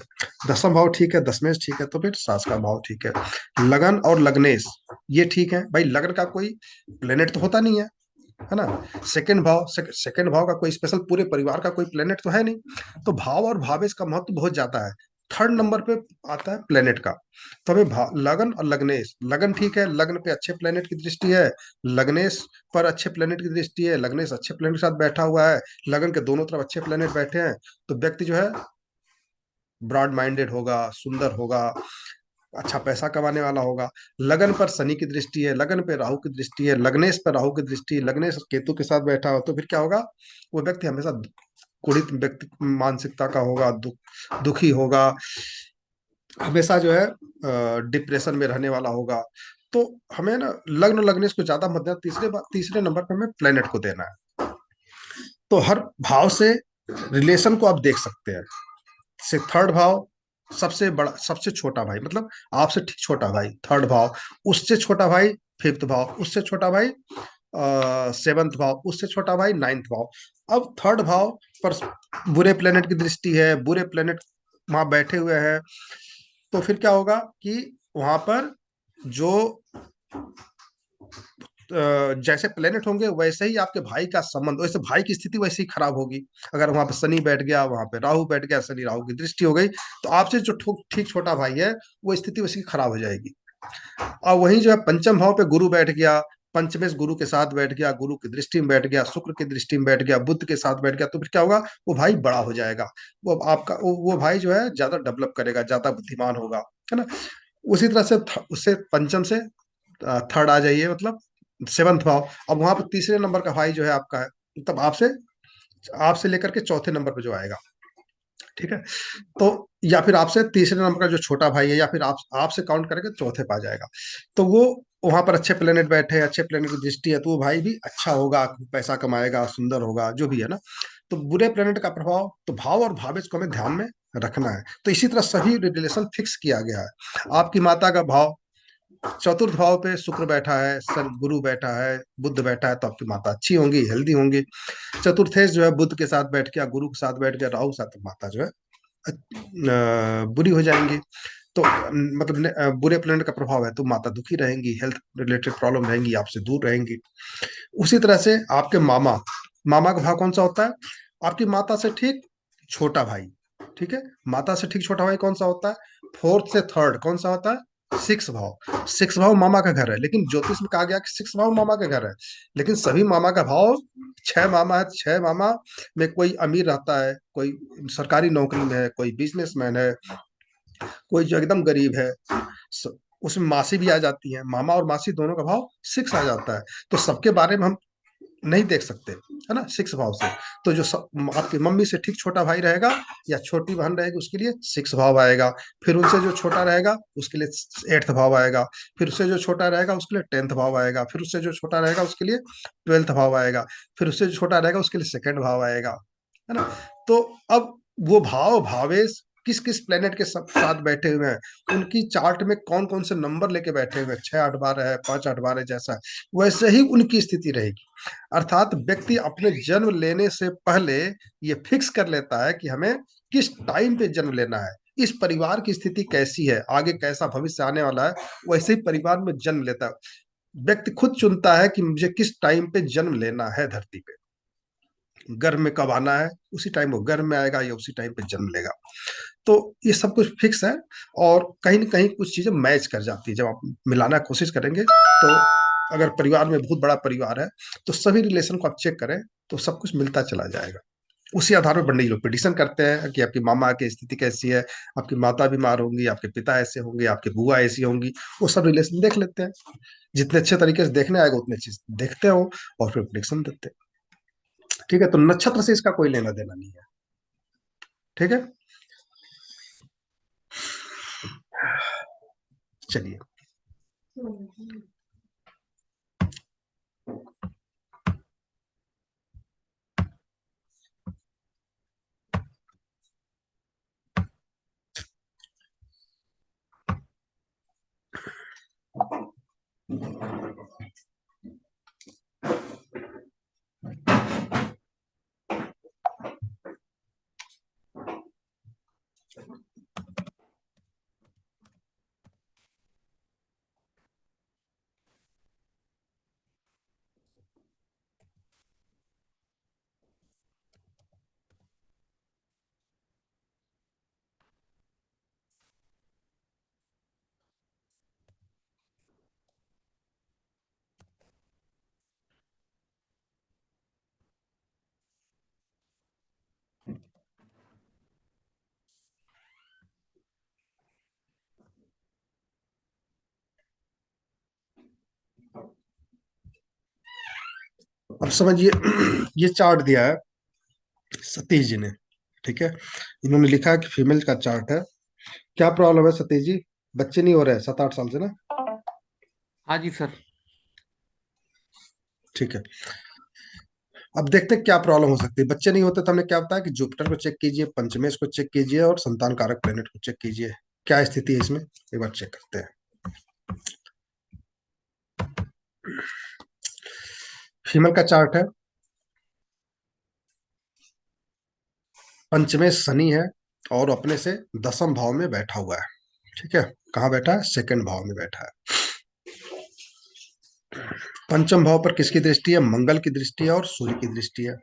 10वां भाव ठीक है, दशमेश ठीक है, तो फिर सास का भाव ठीक है। लगन और लग्नेश ये ठीक है भाई। लगन का कोई प्लेनेट तो होता नहीं है ना। सेकंड भाव का कोई स्पेशल पूरे परिवार का कोई प्लेनेट तो है नहीं। तो भाव और भावेश का महत्व बहुत ज्यादा है। थर्ड नंबर पे आता है प्लेनेट का। तो हमें लगन और लग्नेश, लगन ठीक है, लग्न पे अच्छे प्लेनेट की दृष्टि है। लग्नेश पर अच्छे प्लेनेट की दृष्टि है, लग्नेश अच्छे प्लेनेट के साथ बैठा हुआ है, लगन के दोनों तरफ अच्छे प्लेनेट बैठे हैं, तो व्यक्ति जो है ब्रॉड माइंडेड होगा, सुंदर होगा, अच्छा पैसा कमाने वाला होगा। लगन पर शनि की दृष्टि है, लगन पे राहु की दृष्टि है, लग्नेश पर राहु की दृष्टि है, लग्नेश केतु के साथ बैठा हो, तो फिर क्या होगा? वो व्यक्ति हमेशा कुढ़ित व्यक्ति मानसिकता का होगा, दुखी होगा, हमेशा जो है डिप्रेशन में रहने वाला होगा। तो हमें ना लग्न लग्नेश को ज्यादा मध्य तीसरे नंबर पर हमें प्लेनेट को देना है। तो हर भाव से रिलेशन को आप देख सकते हैं। से थर्ड भाव सबसे बड़ा, सबसे छोटा भाई, मतलब आपसे ठीक छोटा भाई थर्ड भाव, उससे छोटा भाई फिफ्थ भाव, उससे छोटा भाई 7th भाव, उससे छोटा भाई 9th भाव। अब थर्ड भाव पर बुरे प्लेनेट की दृष्टि है, बुरे प्लेनेट वहां बैठे हुए हैं, तो फिर क्या होगा कि वहां पर जो जैसे प्लेनेट होंगे वैसे ही आपके भाई का संबंध, वैसे भाई की स्थिति वैसे ही खराब होगी। अगर वहां पे शनि बैठ गया, वहां पे राहु बैठ गया, शनि राहु की दृष्टि हो गई, तो आपसे जो ठीक छोटा भाई है वो स्थिति वैसी खराब हो जाएगी। और वहीं जो है पंचम भाव पे गुरु बैठ गया, पंचमेश गुरु के साथ बैठ गया, गुरु की दृष्टि में बैठ गया, शुक्र की दृष्टि में बैठ गया, बुध के साथ बैठ गया, तो फिर क्या होगा? वो भाई बड़ा हो जाएगा। वो आपका वो भाई जो है ज्यादा डेवलप करेगा, ज्यादा बुद्धिमान होगा, है ना। उसी तरह से उससे पंचम से थर्ड आ जाइए, मतलब 7th भाव। अब वहां पर तीसरे नंबर का भाई जो है आपका है, मतलब आपसे आपसे लेकर के चौथे नंबर पे जो आएगा, ठीक है। तो या फिर आपसे तीसरे नंबर का जो छोटा भाई है, या फिर आप आपसे काउंट करके चौथे पा जाएगा। तो वो वहां पर अच्छे प्लेनेट बैठे हैं, अच्छे प्लेनेट की दृष्टि है, तो वो भाई भी अच्छा होगा, पैसा कमाएगा, सुंदर होगा, जो भी है ना। तो बुरे प्लेनेट का प्रभाव, तो भाव और भावेश को हमें ध्यान में रखना है। तो इसी तरह सभी रिलेशन फिक्स किया गया है। आपकी माता का भाव चतुर्थ भाव पे शुक्र बैठा है, सर गुरु बैठा है, बुध बैठा है, तो आपकी माता अच्छी होंगी, हेल्दी होंगी। चतुर्थेश जो है बुध के साथ बैठ गया, गुरु के साथ बैठ गया, राहु के साथ, तो माता जो है बुरी हो जाएंगी। तो मतलब बुरे प्लेनेट का प्रभाव है तो माता दुखी रहेंगी, हेल्थ रिलेटेड प्रॉब्लम रहेंगी, आपसे दूर रहेंगी। उसी तरह से आपके मामा, मामा का भाव कौन सा होता है? आपकी माता से ठीक छोटा भाई, ठीक है। माता से ठीक छोटा भाई कौन सा होता है? फोर्थ से थर्ड कौन सा होता है? 6 भाव। 6 भाव मामा का घर है, लेकिन ज्योतिष में कहा गया कि 6 भाव मामा का घर है। लेकिन सभी मामा का भाव, 6 मामा है, 6 मामा में कोई अमीर रहता है, कोई सरकारी नौकरी में है, कोई बिजनेसमैन है, कोई जो एकदम गरीब है, उसमें मासी भी आ जाती है। मामा और मासी दोनों का भाव 6 आ जाता है। तो सबके बारे में हम नहीं देख सकते, है ना, 6 भाव से। तो जो आपकी मम्मी से ठीक छोटा भाई रहेगा या छोटी बहन रहेगी, उसके लिए 6 भाव आएगा। फिर उनसे जो छोटा रहेगा उसके लिए 8th भाव आएगा। फिर उससे जो छोटा रहेगा उसके लिए 10th भाव आएगा। फिर उससे जो छोटा रहेगा उसके लिए 12th भाव आएगा। फिर उससे जो छोटा रहेगा उसके लिए 2nd भाव आएगा, है ना। तो अब वो भाव भावेश किस किस प्लेनेट के साथ बैठे हुए हैं, उनकी चार्ट में कौन कौन से नंबर लेके बैठे हुए हैं, 6 8 12 है, 5 8 12 जैसा है, वैसे ही उनकी स्थिति रहेगी। अर्थात व्यक्ति अपने जन्म लेने से पहले ये फिक्स कर लेता है कि हमें किस टाइम पे जन्म लेना है, इस परिवार की स्थिति कैसी है, आगे कैसा भविष्य आने वाला है, वैसे ही परिवार में जन्म लेता है। व्यक्ति खुद चुनता है कि मुझे किस टाइम पे जन्म लेना है धरती पे, गर्भ में कब आना है, उसी टाइम वो गर्भ में आएगा या उसी टाइम पे जन्म लेगा। तो ये सब कुछ फिक्स है। और कहीं ना कहीं कुछ चीजें मैच कर जाती है जब आप मिलाना की कोशिश करेंगे। तो अगर परिवार में बहुत बड़ा परिवार है तो सभी रिलेशन को आप चेक करें तो सब कुछ मिलता चला जाएगा। उसी आधार पर पंडित लोग प्रिडिक्शन करते हैं कि आपकी मामा की स्थिति कैसी है, आपकी माता बीमार होंगी, आपके पिता ऐसे होंगे, आपकी बुआ ऐसी होंगी, वो सब रिलेशन देख लेते हैं। जितने अच्छे तरीके से देखने आएगा उतने अच्छे से देखते हैं वो, और फिर प्रिडिक्शन देते हैं। ठीक है, तो नक्षत्र से इसका कोई लेना देना नहीं है। ठीक है, चलिए। अब समझिए, ये चार्ट दिया है सतीश जी ने। ठीक है, इन्होंने लिखा है कि फीमेल का चार्ट है। क्या प्रॉब्लम है सतीश जी? बच्चे नहीं हो रहे 7-8 साल से ना? हाँ जी सर। ठीक है, अब देखते हैं क्या प्रॉब्लम हो सकती है। बच्चे नहीं होते तो हमने क्या बताया कि जुपिटर को चेक कीजिए, पंचमेश को चेक कीजिए, और संतान कारक प्लेनेट को चेक कीजिए। क्या स्थिति है इसमें, एक बार चेक करते हैं। फीमेल का चार्ट है, पंचमेश शनि है, और अपने से दसम भाव में बैठा हुआ है। ठीक है, कहाँ बैठा है? सेकंड भाव में बैठा है। पंचम भाव पर किसकी दृष्टि है? मंगल की दृष्टि है, और सूर्य की दृष्टि है,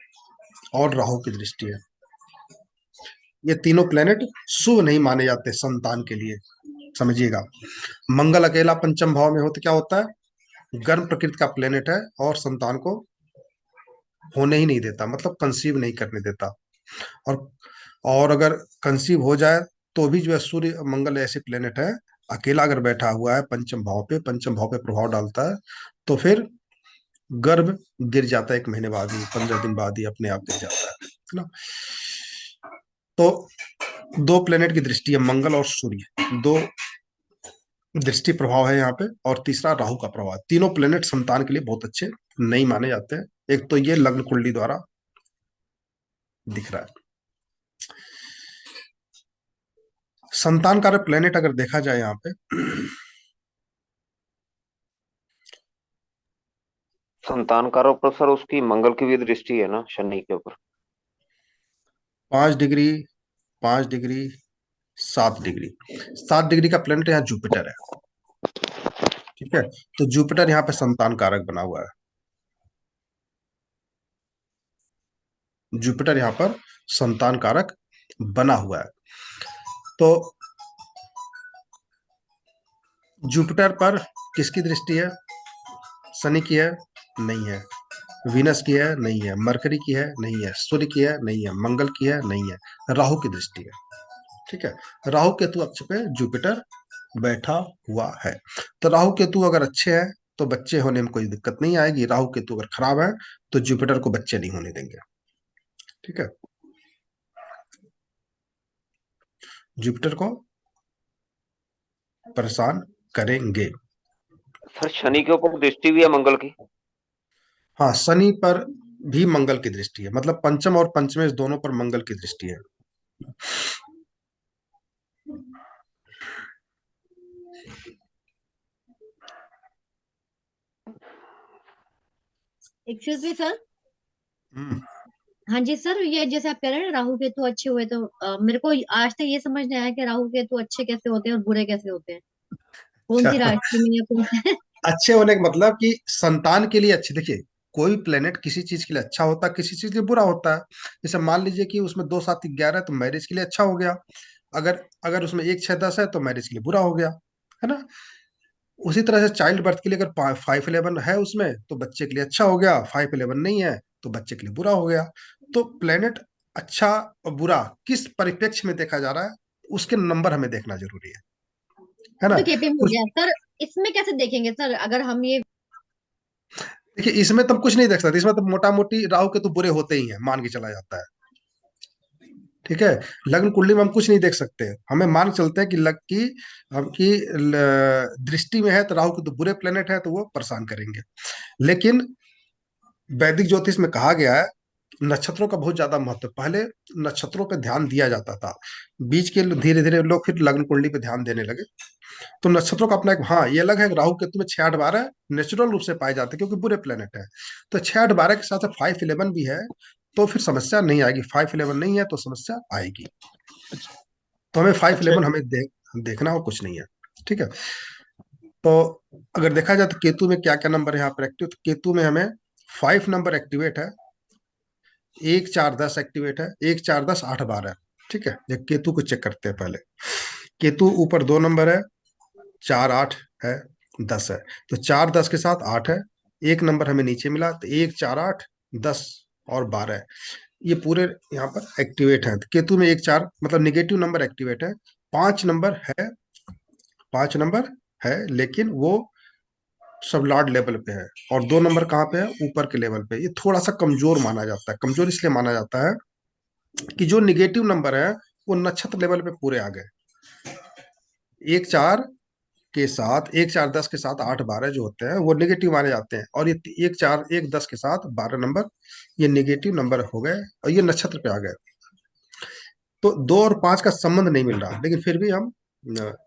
और राहु की दृष्टि है। ये तीनों प्लेनेट शुभ नहीं माने जाते संतान के लिए, समझिएगा। मंगल अकेला पंचम भाव में हो तो क्या होता है? गर्म प्रकृति का प्लेनेट है, और संतान को होने ही नहीं देता, मतलब कंसीव नहीं करने देता। और और अगर कंसीव हो जाए तो भी जो है, सूर्य मंगल ऐसे प्लेनेट है, अकेला अगर बैठा हुआ है पंचम भाव पे, पंचम भाव पे प्रभाव डालता है, तो फिर गर्भ गिर जाता है 1 महीने बाद ही, 15 दिन बाद ही अपने आप गिर जाता है ना। तो दो प्लेनेट की दृष्टि है, मंगल और सूर्य, दो दृष्टि प्रभाव है यहाँ पे, और तीसरा राहु का प्रभाव। तीनों प्लेनेट संतान के लिए बहुत अच्छे नहीं माने जाते हैं। एक तो ये लग्न कुंडली द्वारा दिख रहा है। संतान कारक प्लेनेट अगर देखा जाए यहाँ पे, संतान कारक पर सर उसकी मंगल की भी दृष्टि है ना शनि के ऊपर। 5 डिग्री, 5 डिग्री, 7 डिग्री, 7 डिग्री का प्लेनेट यहाँ जुपिटर है। ठीक है, तो जुपिटर यहाँ पे संतान कारक बना हुआ है। जुपिटर यहाँ पर संतान कारक बना हुआ है। तो जुपिटर पर किसकी दृष्टि है? शनि की है? नहीं है। वीनस की है? नहीं है। मरकरी की है? नहीं है। सूर्य की है? नहीं है। मंगल की है? नहीं है। राहु की दृष्टि है। ठीक है, राहु केतु अक्ष पे जुपिटर बैठा हुआ है। तो राहु केतु अगर अच्छे हैं तो बच्चे होने में कोई दिक्कत नहीं आएगी। राहु केतु अगर खराब है तो जुपिटर को बच्चे नहीं होने देंगे। ठीक है, जुपिटर को परेशान करेंगे। सर शनि के ऊपर दृष्टि भी है मंगल की। हाँ, शनि पर भी मंगल की दृष्टि है, मतलब पंचम और पंचमेश दोनों पर मंगल की दृष्टि है। Excuse me sir. हम्म, हाँ जी सर, ये जैसे आप कह रहे हैं ना, राहु केतु अच्छे हुए तो मेरे को आज तक ये समझ नहीं आया कि राहु केतु अच्छे कैसे होते हैं और बुरे कैसे होते हैं। कौन सी अच्छा। राशि में या कौन से अच्छे होने का मतलब कि संतान के लिए अच्छे। देखिए, कोई प्लेनेट किसी चीज के लिए अच्छा होता है, किसी चीज के लिए बुरा होता है। जैसे मान लीजिए कि उसमें 2 7 11 है तो मैरिज के लिए अच्छा हो गया। अगर अगर उसमें 1 6 10 है तो मैरिज के लिए बुरा हो गया, है ना। उसी तरह से चाइल्ड बर्थ के लिए अगर 5 11 है उसमें तो बच्चे के लिए अच्छा हो गया, 5 11 नहीं है तो बच्चे के लिए बुरा हो गया। तो प्लेनेट अच्छा और बुरा किस परिप्रेक्ष्य में देखा जा रहा है, उसके नंबर हमें देखना जरूरी है ना। तो केपी में हो कुछ गया सर। इसमें कैसे देखेंगे सर, अगर हम ये देखिए, इसमें तुम कुछ नहीं देख सकते, इसमें तो मोटा मोटी राहु केतु बुरे होते ही हैं, मान के चला जाता है। ठीक है, लग्न कुंडली में हम कुछ नहीं देख सकते, हमें मान के चलते हैं कि लग की हम की दृष्टि में है तो राहु केतु बुरे प्लेनेट है तो वो परेशान करेंगे। लेकिन वैदिक ज्योतिष में कहा गया है नक्षत्रों का बहुत ज्यादा महत्व है। पहले नक्षत्रों पे ध्यान दिया जाता था, बीच के धीरे धीरे लोग फिर लग्न कुंडली पे ध्यान देने लगे। तो नक्षत्रों का अपना एक, हाँ ये अलग है कि राहु केतु में 6 8 12 नेचुरल रूप से पाए जाते हैं क्योंकि बुरे प्लेनेट है। तो 6 8 12 के साथ 5 11 भी है तो फिर समस्या नहीं आएगी, 5 11 नहीं है तो समस्या आएगी। तो हमें 5 11 अच्छा हमें देखना और कुछ नहीं है। ठीक है, तो अगर देखा जाए तो केतु में क्या क्या नंबर है यहाँ पर एक्टिव, तो केतु में हमें 5 नंबर एक्टिवेट है, 1 4 10 एक्टिवेट है, 1 4 10 8 12। ठीक है, ये केतु को चेक करते हैं पहले। केतु ऊपर 2 नंबर है, 4 8 है, 10 है। तो 4 10 के साथ 8 है, एक नंबर हमें नीचे मिला तो 1 4 8 10 और 12 है। ये पूरे यहाँ पर एक्टिवेट है। तो केतु में 1 4 मतलब निगेटिव नंबर एक्टिवेट है। 5 नंबर है, 5 नंबर है लेकिन वो सब लॉर्ड लेवल पे है, और 2 नंबर कहाँ पे है, ऊपर के लेवल पे। ये थोड़ा सा कमजोर माना जाता है, कमजोर इसलिए माना जाता है कि जो निगेटिव नंबर है वो नक्षत्र लेवल पे पूरे आ गए। 1 4 के साथ 1 4 10 के साथ 8 12 जो होते हैं वो निगेटिव माने जाते हैं, और ये 1 4 1 10 के साथ 12 नंबर ये निगेटिव नंबर हो गए और ये नक्षत्र पे आ गए। तो 2 और 5 का संबंध नहीं मिल रहा, लेकिन फिर भी हम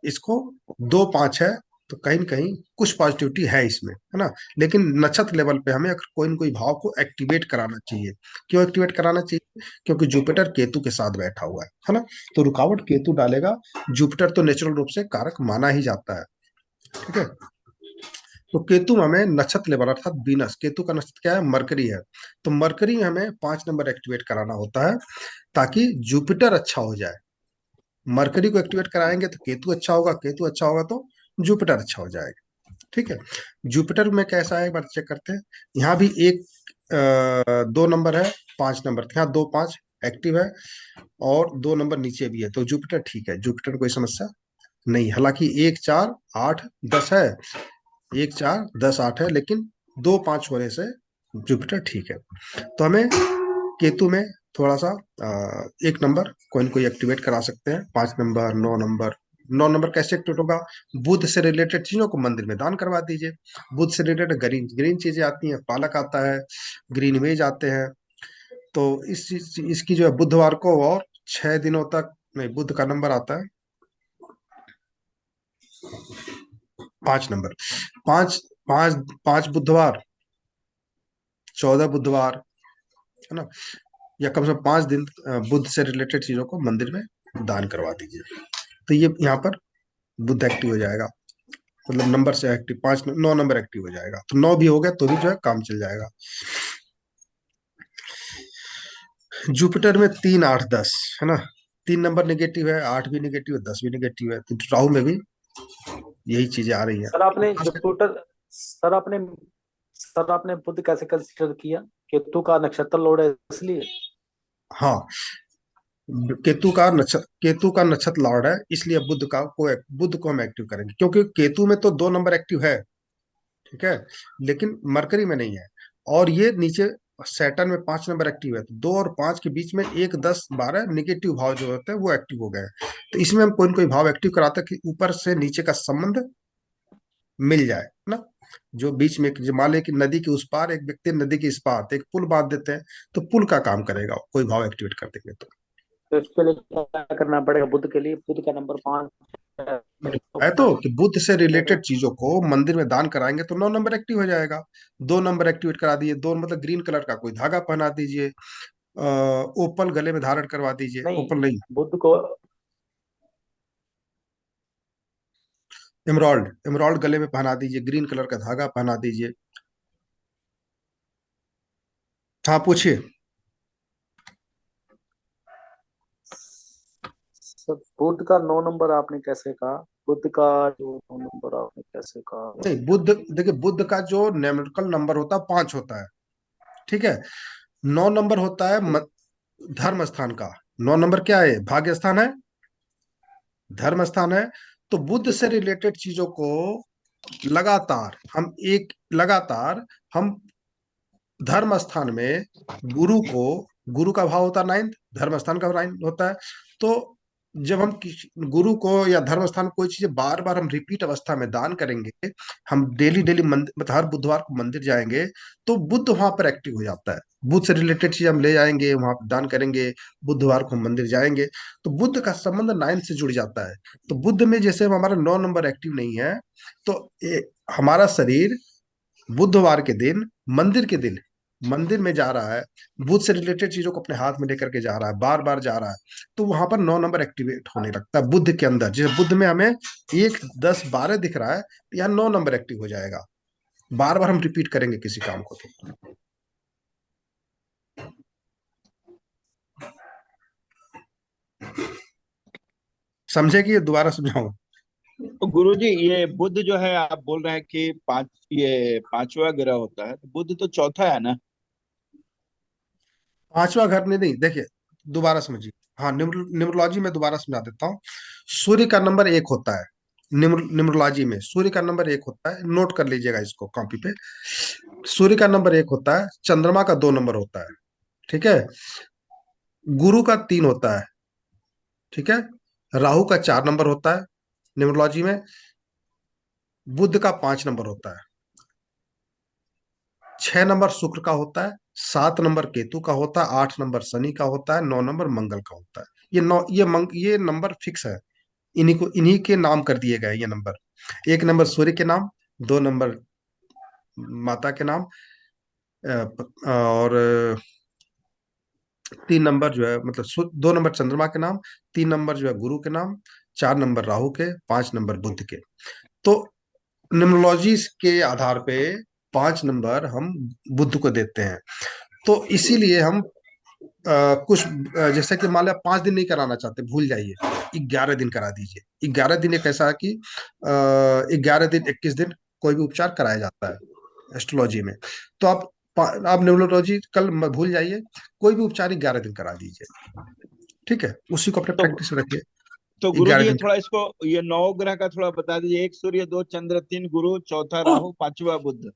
इसको 2 5 है तो कहीं न कहीं कुछ पॉजिटिविटी है इसमें, है ना। लेकिन नक्षत्र लेवल पे हमें अगर कोई न कोई भाव को एक्टिवेट कराना चाहिए। क्यों एक्टिवेट कराना चाहिए, क्योंकि जुपिटर केतु के साथ बैठा हुआ है ना। तो रुकावट केतु डालेगा, जुपिटर तो नेचुरल रूप से कारक माना ही जाता है। ठीक है, तो केतु में हमें नक्षत्र लेवल अर्थात वीनस, केतु का नक्षत्र क्या है, मरकरी है। तो मरकरी में हमें 5 नंबर एक्टिवेट कराना होता है ताकि जुपिटर अच्छा हो जाए। मरकरी को एक्टिवेट कराएंगे तो केतु अच्छा होगा, केतु अच्छा होगा तो जुपिटर अच्छा हो जाएगा। ठीक है, जुपिटर में कैसा है एक बार चेक करते हैं। यहाँ भी 2 नंबर है, 5 नंबर, यहाँ 2 5 एक्टिव है और 2 नंबर नीचे भी है, तो जुपिटर ठीक है, जुपिटर कोई समस्या नहीं। हालांकि 1 4 8 10 है, 1 4 10 8 है, लेकिन 2 5 होने से जुपिटर ठीक है। तो हमें केतु में थोड़ा सा 1 नंबर कोई न कोई एक्टिवेट करा सकते हैं, 5 नंबर, 9 नंबर। 9 नंबर कैसे एक्टिवेट होगा, बुध से रिलेटेड चीजों को मंदिर में दान करवा दीजिए। बुध से रिलेटेड ग्रीन ग्रीन चीजें आती हैं, पालक आता है, ग्रीन वेज आते हैं। तो इसकी जो है बुधवार को और 6 दिनों तक, नहीं बुध का नंबर आता है 5 नंबर, 5 5 5 बुधवार, 14 बुधवार, है ना, या कम से कम 5 दिन बुध से रिलेटेड चीजों को मंदिर में दान करवा दीजिए। तो ये यहाँ पर बुध एक्टिव हो जाएगा, मतलब नंबर से एक्टिव 5 9 नंबर एक्टिव हो जाएगा। तो 9 भी हो गया तो भी जो है काम चल जाएगा। जुपिटर में 3 8 10 है ना, 3 नंबर निगेटिव है, 8 भी निगेटिव है, 10 भी निगेटिव है। तो राहु में भी यही चीजें आ रही सर आपने हैं। जुपिटर सर आपने सर आपने बुध कैसे कंसिडर किया? केतु का नक्षत्र लॉर्ड है इसलिए। हाँ, केतु का नक्षत्र लॉर्ड है, इसलिए बुध को हम एक्टिव करेंगे, क्योंकि केतु में तो 2 नंबर एक्टिव है। ठीक है, लेकिन मरकरी में नहीं है, और ये नीचे सैटर्न में 5 नंबर एक्टिव है। तो 2 और 5 के बीच में 1 10 12 निगेटिव भाव जो होते हैं वो एक्टिव हो गए हैं। तो इसमें हम कोई न कोई भाव एक्टिव कराते हैं कि ऊपर से नीचे का संबंध मिल जाए ना। जो बीच में जो मान ले कि नदी के उस पार एक व्यक्ति, नदी के इस पार, तो एक पुल बांध देते हैं, तो पुल का काम करेगा कोई भाव एक्टिवेट कर देंगे तो। तो इसके लिए क्या करना पड़ेगा? बुध के लिए बुध का नंबर 5 है। है तो कि बुद्ध से रिलेटेड चीजों को मंदिर में दान कराएंगे तो 9 नंबर एक्टिव हो जाएगा। 2 नंबर एक्टिवेट करा दिए, दो मतलब ग्रीन कलर का कोई धागा पहना दीजिए, ओपल गले में धारण करवा दीजिए, नहीं, ओपल नहीं, बुध को एमराल्ड एमराल्ड गले में पहना दीजिए, ग्रीन कलर का धागा पहना दीजिए। हाँ पूछिए। सर बुध का 9 नंबर आपने कैसे कहा? बुध का जो 9 नंबर आपने कैसे कहा? नहीं, बुद्ध देखिए, बुद्ध का जो न्यूमेरिकल नंबर होता है 5 होता है। ठीक है, 9 नंबर होता है धर्म स्थान का। 9 नंबर क्या है? भाग्य स्थान है, धर्म स्थान है। तो बुद्ध से रिलेटेड चीजों को लगातार हम धर्म स्थान में गुरु को, गुरु का भाव होता है 9th, धर्म स्थान का 9 होता है। तो जब हम गुरु को या धर्म स्थान कोई चीजें बार बार हम रिपीट अवस्था में दान करेंगे, हम डेली डेली मंदिर, मतलब हर बुधवार को मंदिर जाएंगे, तो बुद्ध वहां पर एक्टिव हो जाता है। बुद्ध से रिलेटेड चीज हम ले जाएंगे, वहां पर दान करेंगे, बुधवार को हम मंदिर जाएंगे, तो बुद्ध का संबंध 9 से जुड़ जाता है। तो बुद्ध में जैसे हमारा 9 नंबर एक्टिव नहीं है, तो हमारा शरीर बुधवार के दिन, मंदिर के दिन मंदिर में जा रहा है, बुद्ध से रिलेटेड चीजों को अपने हाथ में लेकर के जा रहा है, बार बार जा रहा है, तो वहां पर 9 नंबर एक्टिवेट होने लगता है बुद्ध के अंदर। जैसे बुद्ध में हमें 1, 10, 12 दिख रहा है, तो यहाँ 9 नंबर एक्टिव हो जाएगा, बार बार हम रिपीट करेंगे किसी काम को। तो समझे कि ये दोबारा समझाऊं? तो गुरुजी ये बुध जो है, आप बोल रहे हैं कि ये पांचवा ग्रह होता है, तो बुध तो चौथा है ना? पांचवा घर में नहीं, देखिए दोबारा समझिए। हाँ, न्यूमरोलॉजी में दोबारा समझा देता हूँ। सूर्य का नंबर 1 होता है, न्यूमरोलॉजी में सूर्य का नंबर 1 होता है, नोट कर लीजिएगा इसको कॉपी पे। सूर्य का नंबर 1 होता है, चंद्रमा का 2 नंबर होता है, ठीक है, गुरु का 3 होता है, ठीक है, राहु का 4 नंबर होता है न्यूमरोलॉजी में, बुध का 5 नंबर होता है, 6 नंबर शुक्र का होता है, 7 नंबर केतु का होता है, 8 नंबर शनि का होता है, 9 नंबर मंगल का होता है। ये नौ ये नंबर फिक्स है, इन्हीं के नाम कर दिए गए ये नंबर। 1 नंबर सूर्य के नाम, 2 नंबर माता के नाम, और 3 नंबर जो है, मतलब 2 नंबर चंद्रमा के नाम, 3 नंबर जो है गुरु के नाम, 4 नंबर राहु के, 5 नंबर बुध के। तो न्यूमरोलॉजी के आधार पे 5 नंबर हम बुध को देते हैं। तो इसीलिए हम कुछ जैसे कि मान लिया 5 दिन नहीं कराना चाहते, भूल जाइए, 11 दिन करा दीजिए। 11 दिन एक ऐसा है कि 11 दिन, 21 दिन कोई भी उपचार कराया जाता है एस्ट्रोलॉजी में। तो आप न्यूमरोलॉजी कल भूल जाइए, कोई भी उपचार 11 दिन करा दीजिए, ठीक है, उसी को अपने तो प्रैक्टिस में तो रखिए। गुरु 11 जी ये दिन थोड़ा इसको, ये नौ ग्रह का थोड़ा बता दीजिए। 1 सूर्य, 2 चंद्र, 3 गुरु, चौथा राहु, पांचवा बुध,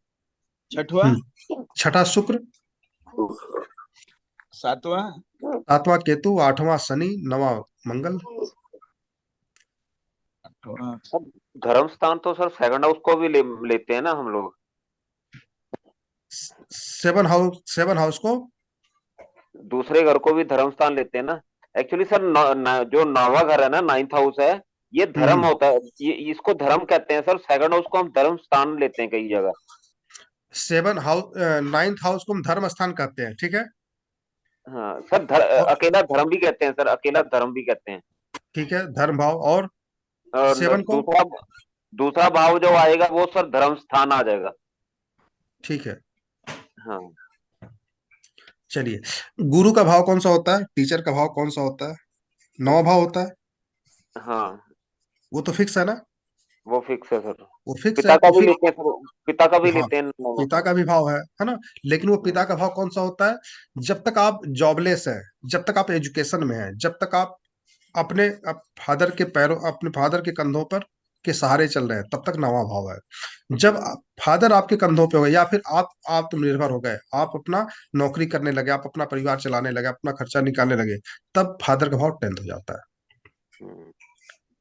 छठवा, छठा शुक्र, सातवां, 7वां केतु, 8वां शनि, 9वां मंगल। आठवां। सर धर्म स्थान तो सर सेकंड हाउस को भी लेते हैं ना हम लोग? 7 हाउस को दूसरे घर को भी धर्म स्थान लेते हैं ना? एक्चुअली सर जो 9वां घर है ना, 9th हाउस है, ये धर्म हम्म होता है, ये इसको धर्म कहते हैं सर। सेकंड हाउस को हम धर्म स्थान लेते हैं कई जगह। 7 हाउस, 9th हाउस को हम धर्म स्थान कहते हैं, ठीक है। हाँ सर, और अकेला धर्म भी कहते हैं सर, अकेला धर्म भी कहते हैं। ठीक है, धर्म भाव। और और 7 को, दूसरा दूसरा भाव जो आएगा वो सर धर्म स्थान आ जाएगा। ठीक है, हाँ चलिए। गुरु का भाव कौन सा होता है? टीचर का भाव कौन सा होता है? 9 भाव होता है, हाँ, वो तो फिक्स है ना, वो फिक्स है सर। वो फिक्स है पिता का तो भी फिर। लेते हैं सर, पिता का भी हाँ, लेते हैं। पिता का भी भाव है ना, लेकिन वो पिता का भाव कौन सा होता है? जब तक आप जॉबलेस है, जब तक आप एजुकेशन में है, जब तक आप अपने फादर के पैरों, अपने फादर के कंधों पर के सहारे चल रहे हैं, तब तक 9वां भाव है। जब फादर आपके कंधों पे हो गए, या फिर आप आत्मनिर्भर हो गए, आप अपना नौकरी करने लगे, आप अपना परिवार चलाने लगे, अपना खर्चा निकालने लगे, तब फादर का भाव 10th हो जाता है, हम्म,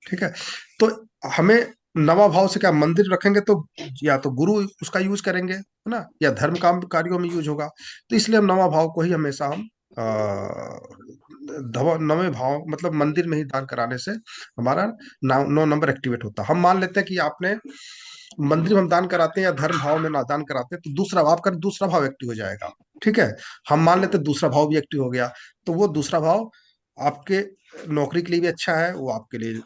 ठीक है। तो हमें 9वां भाव से क्या, मंदिर रखेंगे तो या तो गुरु उसका यूज करेंगे, है ना, या धर्म काम कार्यों में यूज होगा। तो इसलिए हम 9वां भाव को ही हमेशा हम 9वें भाव, मतलब मंदिर में ही दान कराने से हमारा 9 नंबर एक्टिवेट होता है। हम मान लेते हैं कि आपने मंदिर में हम दान कराते हैं या धर्म भाव में ना दान कराते हैं, तो दूसरा भाव, आपका दूसरा भाव एक्टिव हो जाएगा, ठीक है। हम मान लेते हैं दूसरा भाव भी एक्टिव हो गया, तो वो दूसरा भाव आपके नौकरी के लिए भी अच्छा है, वो आपके लिए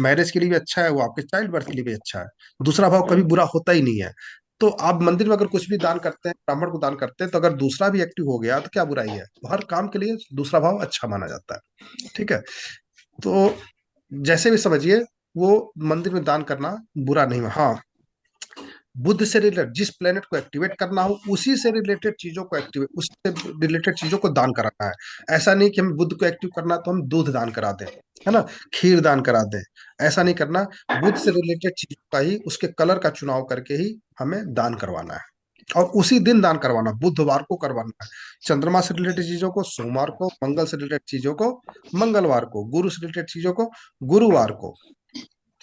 मैरिज के लिए भी अच्छा है, वो आपके चाइल्ड बर्थ के लिए भी अच्छा है। दूसरा भाव कभी बुरा होता ही नहीं है। तो आप मंदिर में अगर कुछ भी दान करते हैं, ब्राह्मण को दान करते हैं, तो अगर दूसरा भी एक्टिव हो गया तो क्या बुराई है? तो हर काम के लिए दूसरा भाव अच्छा माना जाता है, ठीक है। तो जैसे भी समझिए, वो मंदिर में दान करना बुरा नहीं है। हाँ, बुध से रिलेटेड जिस प्लेनेट को एक्टिवेट करना हो उसी से रिलेटेड चीजों को एक्टिवेट, उससे रिलेटेड चीजों को दान कराना है। ऐसा नहीं कि हम बुध को एक्टिव करना तो हम दूध दान करा दें, है ना, खीर दान करा दें, ऐसा नहीं करना। बुध से रिलेटेड चीजों का ही, उसके कलर का चुनाव करके ही हमें दान करवाना है, और उसी दिन दान करवाना, बुधवार को करवाना है। चंद्रमा से रिलेटेड चीजों को सोमवार को, मंगल से रिलेटेड चीजों को मंगलवार को, गुरु से रिलेटेड चीजों को गुरुवार को।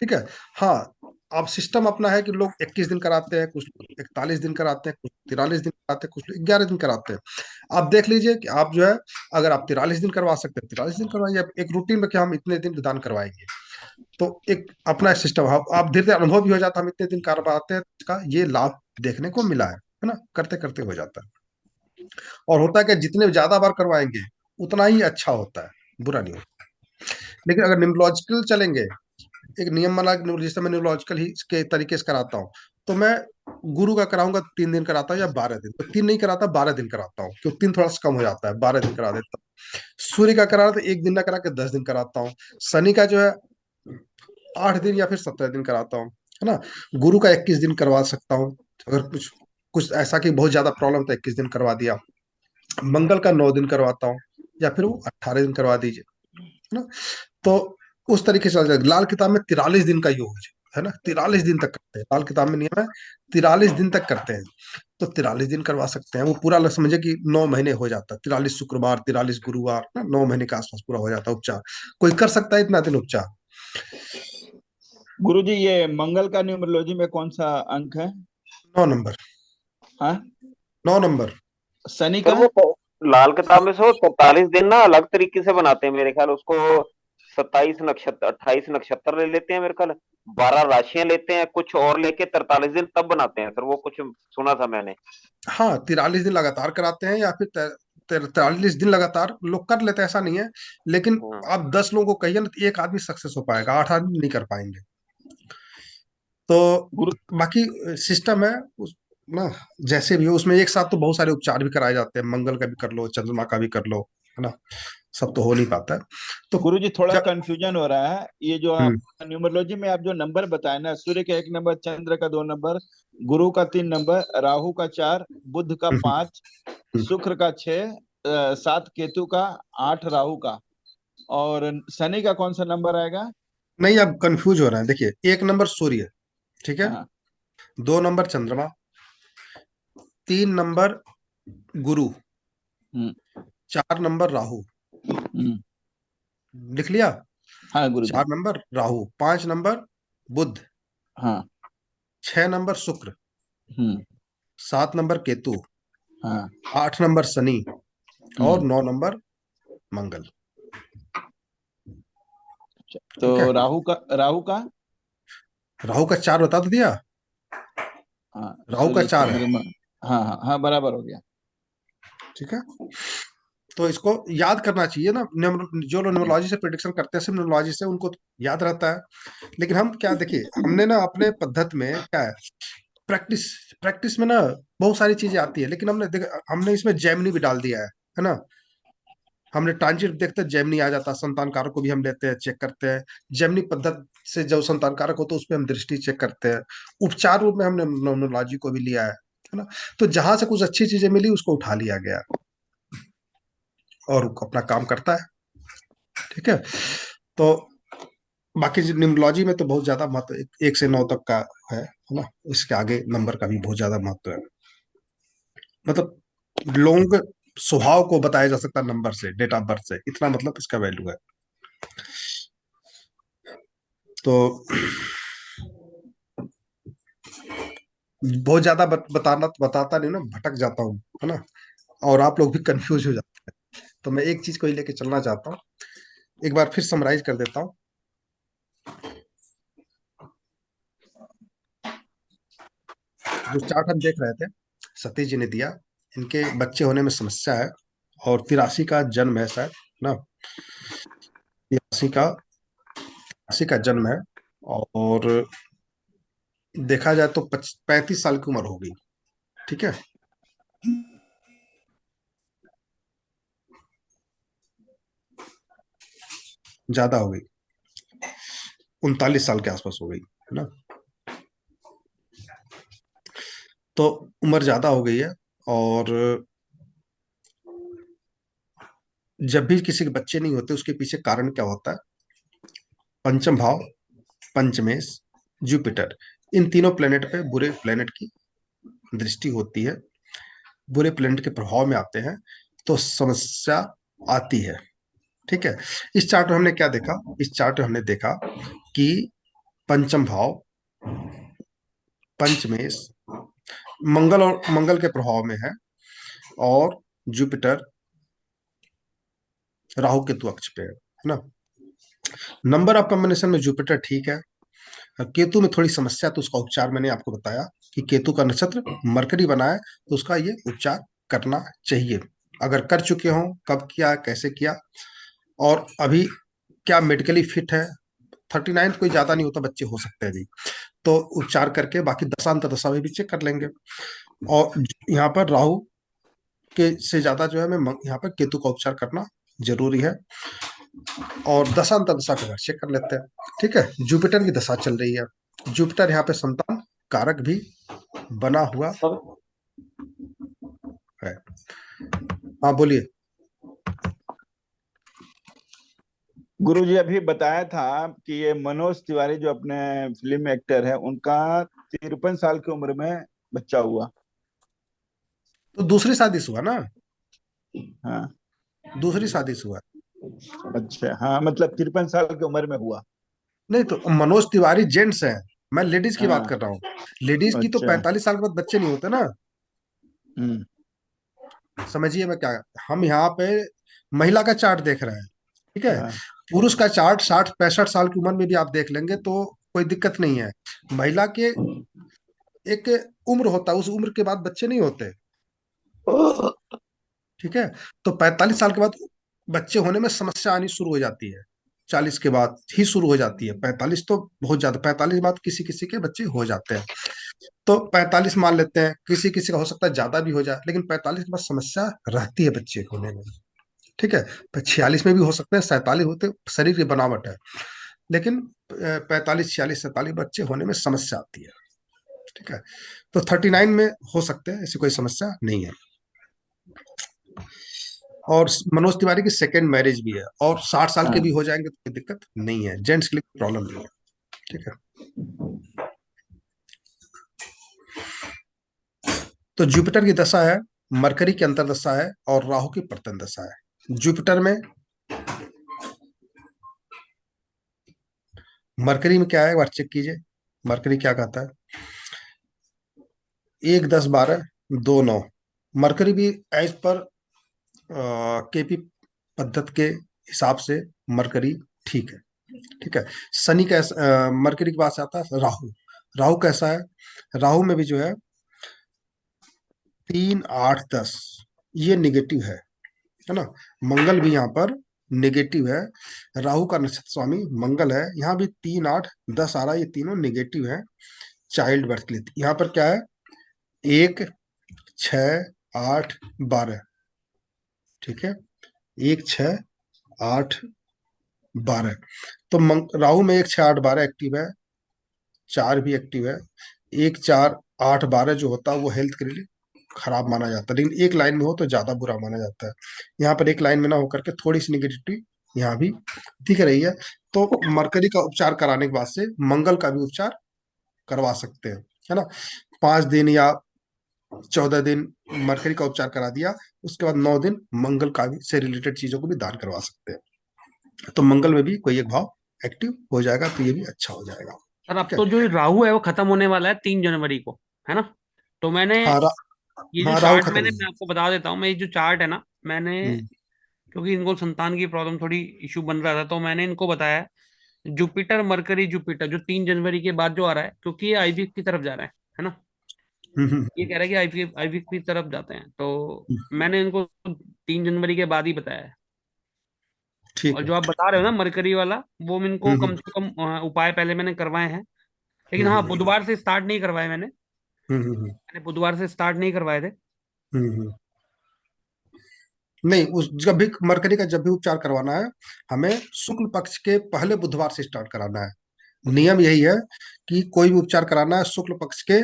ठीक है। हाँ, अब सिस्टम अपना है कि लोग 21 दिन कराते हैं, कुछ 41 दिन कराते हैं, कुछ 43 दिन कराते हैं, कुछ 11 दिन कराते हैं। आप देख लीजिए कि आप जो है, अगर आप 43 दिन करवा सकते हैं 43 दिन करवाइए, एक रूटीन में कि हम इतने दिन दान करवाएंगे। तो एक अपना सिस्टम, आप धीरे धीरे अनुभव भी हो जाता है, हम इतने दिन करवाते हैं, इसका ये लाभ देखने को मिला है ना, करते करते हो जाता है। और होता है कि जितने ज्यादा बार करवाएंगे उतना ही अच्छा होता है, बुरा नहीं होता। लेकिन अगर न्यूमरोलॉजिकल चलेंगे, एक नियम बना कि जैसे मैं न्यूरोलॉजिकल ही के तरीके से कराता हूँ, तो मैं गुरु का कराऊंगा 3 दिन कराता हूँ या 12 दिन, तो 3 नहीं कराता 12 दिन कराता हूँ, क्योंकि 3 थोड़ा सा कम हो जाता है, 12 दिन करा देता हूँ। सूर्य का करा तो 1 दिन ना करा के 10 दिन कराता हूँ। शनि का जो है 8 दिन या फिर 17 दिन कराता हूँ, है ना। गुरु का 21 दिन करवा सकता हूँ, अगर कुछ कुछ ऐसा कि बहुत ज्यादा प्रॉब्लम तो 21 दिन करवा दिया। मंगल का 9 दिन करवाता हूँ, या फिर वो 18 दिन करवा दीजिए, है ना। तो उस तरीके से चल जाएगा। लाल किताब में 43 दिन का योग है ना, 43 दिन तक करते हैं, लाल किताब में नियम है 43 दिन तक करते हैं। तो 43 दिन करवा सकते हैं, वो पूरा समझे कि 9 महीने हो जाता है, 43 शुक्रवार 43 गुरुवार ना, 9 महीने के आसपास पूरा हो जाता है उपचार। कोई कर सकता है इतना दिन उपचार। गुरुजी ये मंगल का न्यूमरोलॉजी में कौन सा अंक है? 9 नंबर। हाँ, 9 नंबर। शनि सर का? वो लाल किताब में से 43 दिन ना अलग तरीके से बनाते हैं मेरे ख्याल, उसको 27 नक्षत्र 28 नक्षत्र ले लेते हैं मेरे ख्याल, 12 राशियां लेते हैं कुछ और लेके 43 दिन तब बनाते हैं सर, वो कुछ सुना था मैंने। हाँ, 43 दिन लगातार कराते हैं, या फिर 43 दिन लगातार लोग कर लेते हैं, ऐसा नहीं है। लेकिन हाँ। आप 10 लोगों को कहिए ना, तो एक आदमी सक्सेस हो पाएगा, 8 आदमी नहीं कर पाएंगे। तो गुरु बाकी सिस्टम है ना, जैसे भी हो उसमें एक साथ तो बहुत सारे उपचार भी कराए जाते हैं, मंगल का भी कर लो, चंद्रमा का भी कर लो, है ना, सब तो हो नहीं पाता है। तो गुरुजी थोड़ा जब कंफ्यूजन हो रहा है, ये जो आप हम्म न्यूमरोलॉजी में आप जो नंबर बताए ना, सूर्य का 1 नंबर, चंद्र का 2 नंबर, गुरु का 3 नंबर, राहु का 4, बुध का हम्म, 5, हम्म। शुक्र का 6, 7 केतु का, 8 राहु का, और शनि का कौन सा नंबर आएगा? नहीं, अब कंफ्यूज हो रहे हैं, देखिए 1 नंबर सूर्य, ठीक है, हाँ। 2 नंबर चंद्रमा, 3 नंबर गुरु, हम्म 4 नंबर राहु, हम्म लिख लिया। हाँ गुरुजी। 4 नंबर राहु, 5 नंबर बुध, हाँ। 6 नंबर शुक्र, हम्म 7 नंबर केतु, हाँ। 8 नंबर शनि, और हम्म 9 नंबर मंगल। तो ठीक है। राहु का राहु का 4 बता तो दिया, हाँ, राहु का सूर्य 4 है। चंद्रमा। हाँ हाँ हाँ, बराबर हो गया। ठीक है। तो इसको याद करना चाहिए ना, जो लोग न्यूमरोलॉजी से प्रिडिक्शन करते हैं, सिर्फ न्यूमरोलॉजी से उनको तो याद रहता है। लेकिन हम क्या, देखिए हमने ना अपने पद्धति में क्या है, प्रैक्टिस प्रैक्टिस में ना बहुत सारी चीजें आती है, लेकिन हमने इसमें जेमिनी भी डाल दिया है ना। हमने ट्रांजिट देखते हैं जेमिनी आ जाता है, संतान कारक को भी हम लेते हैं, चेक करते हैं। जेमिनी पद्धति से जो संतान कारक हो तो उस पर हम दृष्टि चेक करते हैं। उपचार रूप में हमने न्यूमरोलॉजी को भी लिया है ना। तो जहां से कुछ अच्छी चीजें मिली उसको उठा लिया गया, और अपना काम करता है। ठीक है। तो बाकी न्यूमरोलॉजी में तो बहुत ज्यादा महत्व, 1 से 9 तक का है ना। इसके आगे नंबर का भी बहुत ज्यादा महत्व है, मतलब लोगों के स्वभाव को बताया जा सकता है नंबर से, डेट ऑफ बर्थ से, इतना मतलब इसका वैल्यू है। तो बहुत ज्यादा बताता नहीं ना, भटक जाता हूँ, है ना, और आप लोग भी कंफ्यूज हो जाते हैं। तो मैं एक चीज को ही लेके चलना चाहता हूँ, एक बार फिर समराइज कर देता हूँ। जो चार्ट हम देख रहे थे, सतीश जी ने दिया, इनके बच्चे होने में समस्या है, और 83 का जन्म है शायद ना, 83 का जन्म है। और देखा जाए तो 35 साल की उम्र होगी। ठीक है। ज्यादा हो गई, 39 साल के आसपास हो गई, है ना। तो उम्र ज्यादा हो गई है, और जब भी किसी के बच्चे नहीं होते उसके पीछे कारण क्या होता है? पंचम भाव, पंचमेश, जुपिटर, इन तीनों प्लेनेट पे बुरे प्लेनेट की दृष्टि होती है, बुरे प्लेनेट के प्रभाव में आते हैं, तो समस्या आती है। ठीक है। इस चार्ट में हमने क्या देखा? इस चार्ट में हमने देखा कि पंचम भाव, पंचमेश, मंगल के प्रभाव में है, और जुपिटर राहु केतु अक्ष पे है ना। नंबर ऑफ कॉम्बिनेशन में जुपिटर ठीक है, केतु में थोड़ी समस्या, तो उसका उपचार मैंने आपको बताया कि केतु का नक्षत्र मरकरी बना है, तो उसका ये उपचार करना चाहिए। अगर कर चुके हो, कब किया, कैसे किया, और अभी क्या मेडिकली फिट है, 39 कोई ज्यादा नहीं होता, बच्चे हो सकते हैं जी, तो उपचार करके बाकी दशांतर दशा में भी चेक कर लेंगे। और यहाँ पर राहु के से ज्यादा जो है हमें यहाँ पर केतु का उपचार करना जरूरी है, और दशांतर दशा का घर चेक कर लेते हैं। ठीक है। जुपिटर की दशा चल रही है, जुपिटर यहाँ पे संतान कारक भी बना हुआ सर है। हाँ बोलिए। गुरुजी अभी बताया था कि ये मनोज तिवारी जो अपने फिल्म एक्टर है, उनका 53 साल की उम्र में बच्चा हुआ। तो दूसरी शादी से हुआ ना, हाँ। दूसरी शादी से हुआ। अच्छा, हाँ, मतलब 53 साल की उम्र में हुआ। नहीं तो मनोज तिवारी जेंट्स हैं, मैं लेडीज की बात हाँ। कर रहा हूँ। लेडीज की तो अच्छा। 45 साल के बाद बच्चे नहीं होते ना। हम्म। समझिए मैं क्या, हम यहाँ पे महिला का चार्ट देख रहे हैं। ठीक है। हाँ। पुरुष का चार्ट 60 65 साल की उम्र में भी आप देख लेंगे तो कोई दिक्कत नहीं है। महिला के एक उम्र होता है, उस उम्र के बाद बच्चे नहीं होते। ठीक है। तो 45 साल के बाद बच्चे होने में समस्या आनी शुरू हो जाती है, 40 के बाद ही शुरू हो जाती है। 45 तो बहुत ज्यादा, 45 के बाद किसी किसी के बच्चे हो जाते हैं। तो 45 मान लेते हैं, किसी किसी का हो सकता है ज्यादा भी हो जाए, लेकिन 45 के बाद समस्या रहती है बच्चे होने में। ठीक है। 46 में भी हो सकते हैं, 47 होते, शरीर की बनावट है, लेकिन 45 46 47 बच्चे होने में समस्या आती है। ठीक है। तो 39 में हो सकते हैं, ऐसी कोई समस्या नहीं है। और मनोज तिवारी की सेकंड मैरिज भी है, और 60 साल के हाँ। भी हो जाएंगे तो कोई दिक्कत नहीं है, जेंट्स के लिए प्रॉब्लम नहीं है। ठीक है। तो जुपिटर की दशा है, मरकरी की अंतर्दशा है, और राहु की प्रत्यन दशा है। जुपिटर में, मरकरी में क्या है एक बार चेक कीजिए। मरकरी क्या कहता है? 1 10 12 2 9। मरकरी भी एज पर केपी पद्धति के हिसाब से मरकरी ठीक है। ठीक है। शनि कैसा, मरकरी के पास आता है राहु। राहु कैसा है? राहु में भी जो है 3 8 10, ये निगेटिव है ना। मंगल भी यहाँ पर निगेटिव है, राहु का नक्षत्र स्वामी मंगल है, यहाँ भी 3 8 10 आ रहा है, ये तीनों निगेटिव है चाइल्ड बर्थ के लिए। यहाँ पर क्या है? 1 6 8 12। ठीक है। 1 6 8 12। तो राहु में 1 6 8 12 एक्टिव है, 4 भी एक्टिव है। 1 4 8 12 जो होता है वो हेल्थ के लिए खराब माना जाता है, लेकिन एक लाइन में हो तो ज्यादा बुरा माना जाता है। यहाँ पर एक लाइन में ना होकर के थोड़ी सी निगेटिविटी यहाँ भी दिख रही है। तो मरकरी का उपचार कराने के बाद से मंगल का भी उपचार करवा सकते हैं, है ना। 5 दिन या 14 दिन मरकरी का उपचार करा दिया, उसके बाद 9 दिन मंगल का भी से रिलेटेड चीजों को भी दान करवा सकते हैं। तो मंगल में भी कोई एक भाव एक्टिव हो जाएगा तो ये भी अच्छा हो जाएगा। सर अब ठीक है। तो जो राहु है वो खत्म होने वाला है 3 जनवरी को, है ना। तो मैंने हाँ ये जो हाँ राहु चार्ट खत्म मैंने, हो मैं आपको बता देता हूँ, मैं ये जो चार्ट है ना, मैंने हम्म, क्योंकि इनको संतान की प्रॉब्लम थोड़ी इशू बन रहा था, तो मैंने इनको बताया जुपिटर मरकरी जुपिटर जो 3 जनवरी के बाद जो आ रहा है, क्योंकि ये आईवीएफ की तरफ जा रहा है ना। ये कह रहा है कि आईवीएफ आईवीएफ की तरफ जाते हैं, तो मैंने इनको 3 जनवरी के बाद ही बताया है। ठीक और है। जो आप बता रहे हो ना मरकरी वाला, वो इनको हम्म कम से कम उपाय पहले मैंने करवाए हैं, लेकिन हाँ हम्म बुधवार से स्टार्ट नहीं करवाए मैंने। हम्म मैंने बुधवार से स्टार्ट नहीं करवाए थे। हम्म। नहीं, उस जब भी मरकरी का जब भी उपचार करवाना है, हमें शुक्ल पक्ष के पहले बुधवार से स्टार्ट कराना है। नियम यही है कि कोई भी उपचार कराना है शुक्ल पक्ष के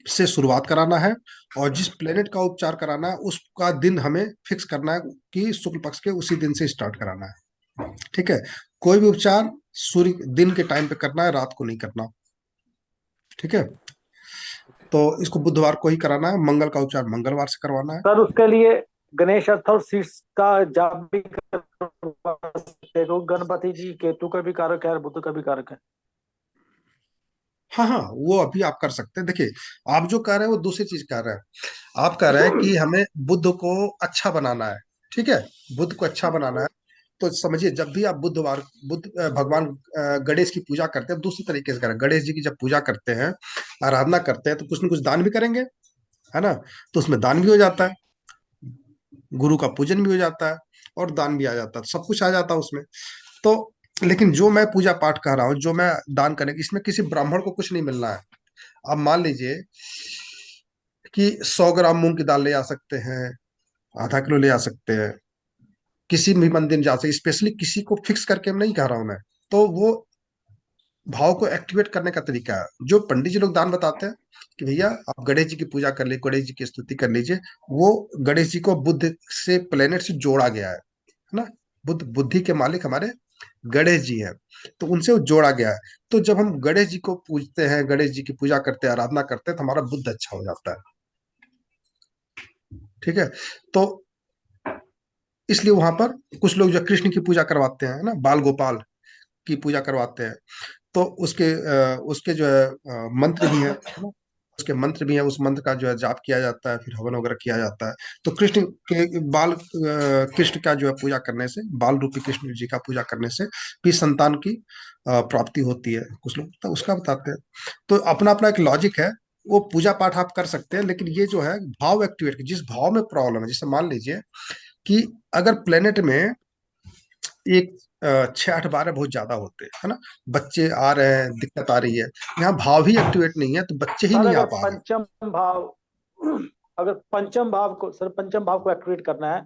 से शुरुआत कराना है, और जिस प्लेनेट का उपचार कराना है उसका दिन हमें फिक्स करना है कि शुक्ल पक्ष के उसी दिन से स्टार्ट कराना है। ठीक है, कोई भी उपचार सूर्य दिन के टाइम पे करना है, रात को नहीं करना। ठीक है, तो इसको बुधवार को ही कराना है, मंगल का उपचार मंगलवार से करवाना है। सर उसके लिए गणेश अर्थ और शीर्ष का जाप भी करवा सकते हो। गणपति जी केतु का भी कारक है और बुध का भी कारक है। हाँ हाँ, वो अभी आप कर सकते हैं। देखिए, आप जो कह रहे हैं वो दूसरी चीज कह रहे हैं। आप कह रहे हैं कि हमें बुद्ध को अच्छा बनाना है। ठीक है, बुद्ध को अच्छा बनाना है, तो समझिए, जब भी आप बुधवार भगवान गणेश की पूजा करते हैं, दूसरी तरीके से करें। गणेश जी की जब पूजा करते हैं, आराधना करते हैं, तो कुछ न कुछ दान भी करेंगे, है ना। तो उसमें दान भी हो जाता है, गुरु का पूजन भी हो जाता है, और दान भी आ जाता है, सब कुछ आ जाता है उसमें। तो लेकिन जो मैं पूजा पाठ कर रहा हूँ, जो मैं दान करें, इसमें किसी ब्राह्मण को कुछ नहीं मिलना है। अब मान लीजिए कि 100 ग्राम मूंग की दाल ले आ सकते हैं, आधा किलो ले आ सकते हैं, किसी भी मंदिर जा सकते, स्पेशली किसी को फिक्स करके मैं नहीं कह रहा हूं मैं। तो वो भाव को एक्टिवेट करने का तरीका है, जो पंडित जी लोग दान बताते हैं कि भैया आप गणेश जी की पूजा कर लीजिए, गणेश जी की स्तुति कर लीजिए। वो गणेश जी को बुद्ध से, प्लेनेट से जोड़ा गया है ना। बुद्ध, बुद्धि के मालिक हमारे गणेश जी हैं, तो उनसे वो जोड़ा गया है। तो जब हम गणेश जी को पूजते हैं, गणेश जी की पूजा करते हैं, आराधना करते हैं, तो हमारा बुद्ध अच्छा हो जाता है। ठीक है, तो इसलिए वहां पर कुछ लोग जो कृष्ण की पूजा करवाते हैं ना, बाल गोपाल की पूजा करवाते हैं, तो उसके जो है मंत्र भी है ना, उसके मंत्र भी है, उस मंत्र का जो है जाप किया जाता है, फिर हवन वगैरह किया जाता है। तो कृष्ण के कृष्ण का जो है पूजा करने से, बाल रूपी कृष्ण जी का पूजा करने से भी संतान की प्राप्ति होती है। कुछ लोग तो उसका बताते हैं। तो अपना अपना एक लॉजिक है, वो पूजा पाठ आप कर सकते हैं, लेकिन ये जो है भाव एक्टिवेट, जिस भाव में प्रॉब्लम है, जैसे मान लीजिए कि अगर प्लेनेट में एक 6 8 12 बहुत ज्यादा होते हैं, है ना, बच्चे आ रहे हैं, दिक्कत आ रही है, यहाँ भाव ही एक्टिवेट नहीं है, तो बच्चे ही सर नहीं आ अगर पा रहे। पंचम भाव अगर पंचम भाव को सर पंचम भाव को एक्टिवेट करना है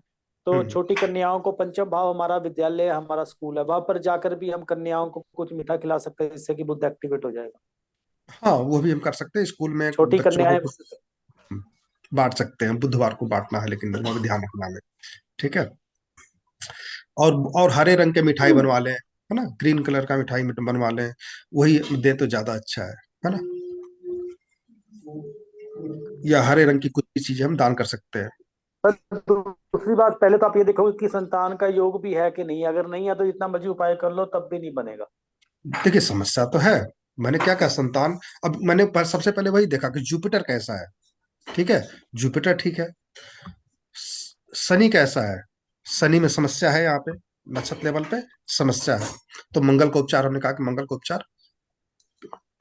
तो हम्म, छोटी कन्याओं को, पंचम भाव हमारा विद्यालय, हमारा स्कूल है, वहां पर जाकर भी हम कन्याओं को कुछ मीठा खिला सकते हैं जिससे कि बुद्ध एक्टिवेट हो जाएगा। हाँ, वो भी हम कर सकते हैं, स्कूल में छोटी बच्चों को कन्याएं। कुछ बांट सकते हैं। बुधवार को बांटना है, लेकिन वहाँ भी ध्यान रखना है। ठीक है, और हरे रंग के मिठाई बनवा लें, है ना, ग्रीन कलर का मिठाई बनवा लें, वही दे तो ज्यादा अच्छा है ना। या हरे रंग की कुछ भी चीजें हम दान कर सकते हैं। सर दूसरी बात, पहले तो आप ये देखोगे कि संतान का योग भी है कि नहीं। अगर नहीं है तो जितना मर्जी उपाय कर लो तब भी नहीं बनेगा। देखिए, समस्या तो है। मैंने क्या कहा, संतान, अब मैंने सबसे पहले वही देखा कि जुपिटर कैसा है। ठीक है, जुपिटर ठीक है। शनि कैसा है, शनि में समस्या है, यहाँ पे नक्षत्र लेवल पे समस्या है। तो मंगल का उपचार, हमने कहा कि मंगल का उपचार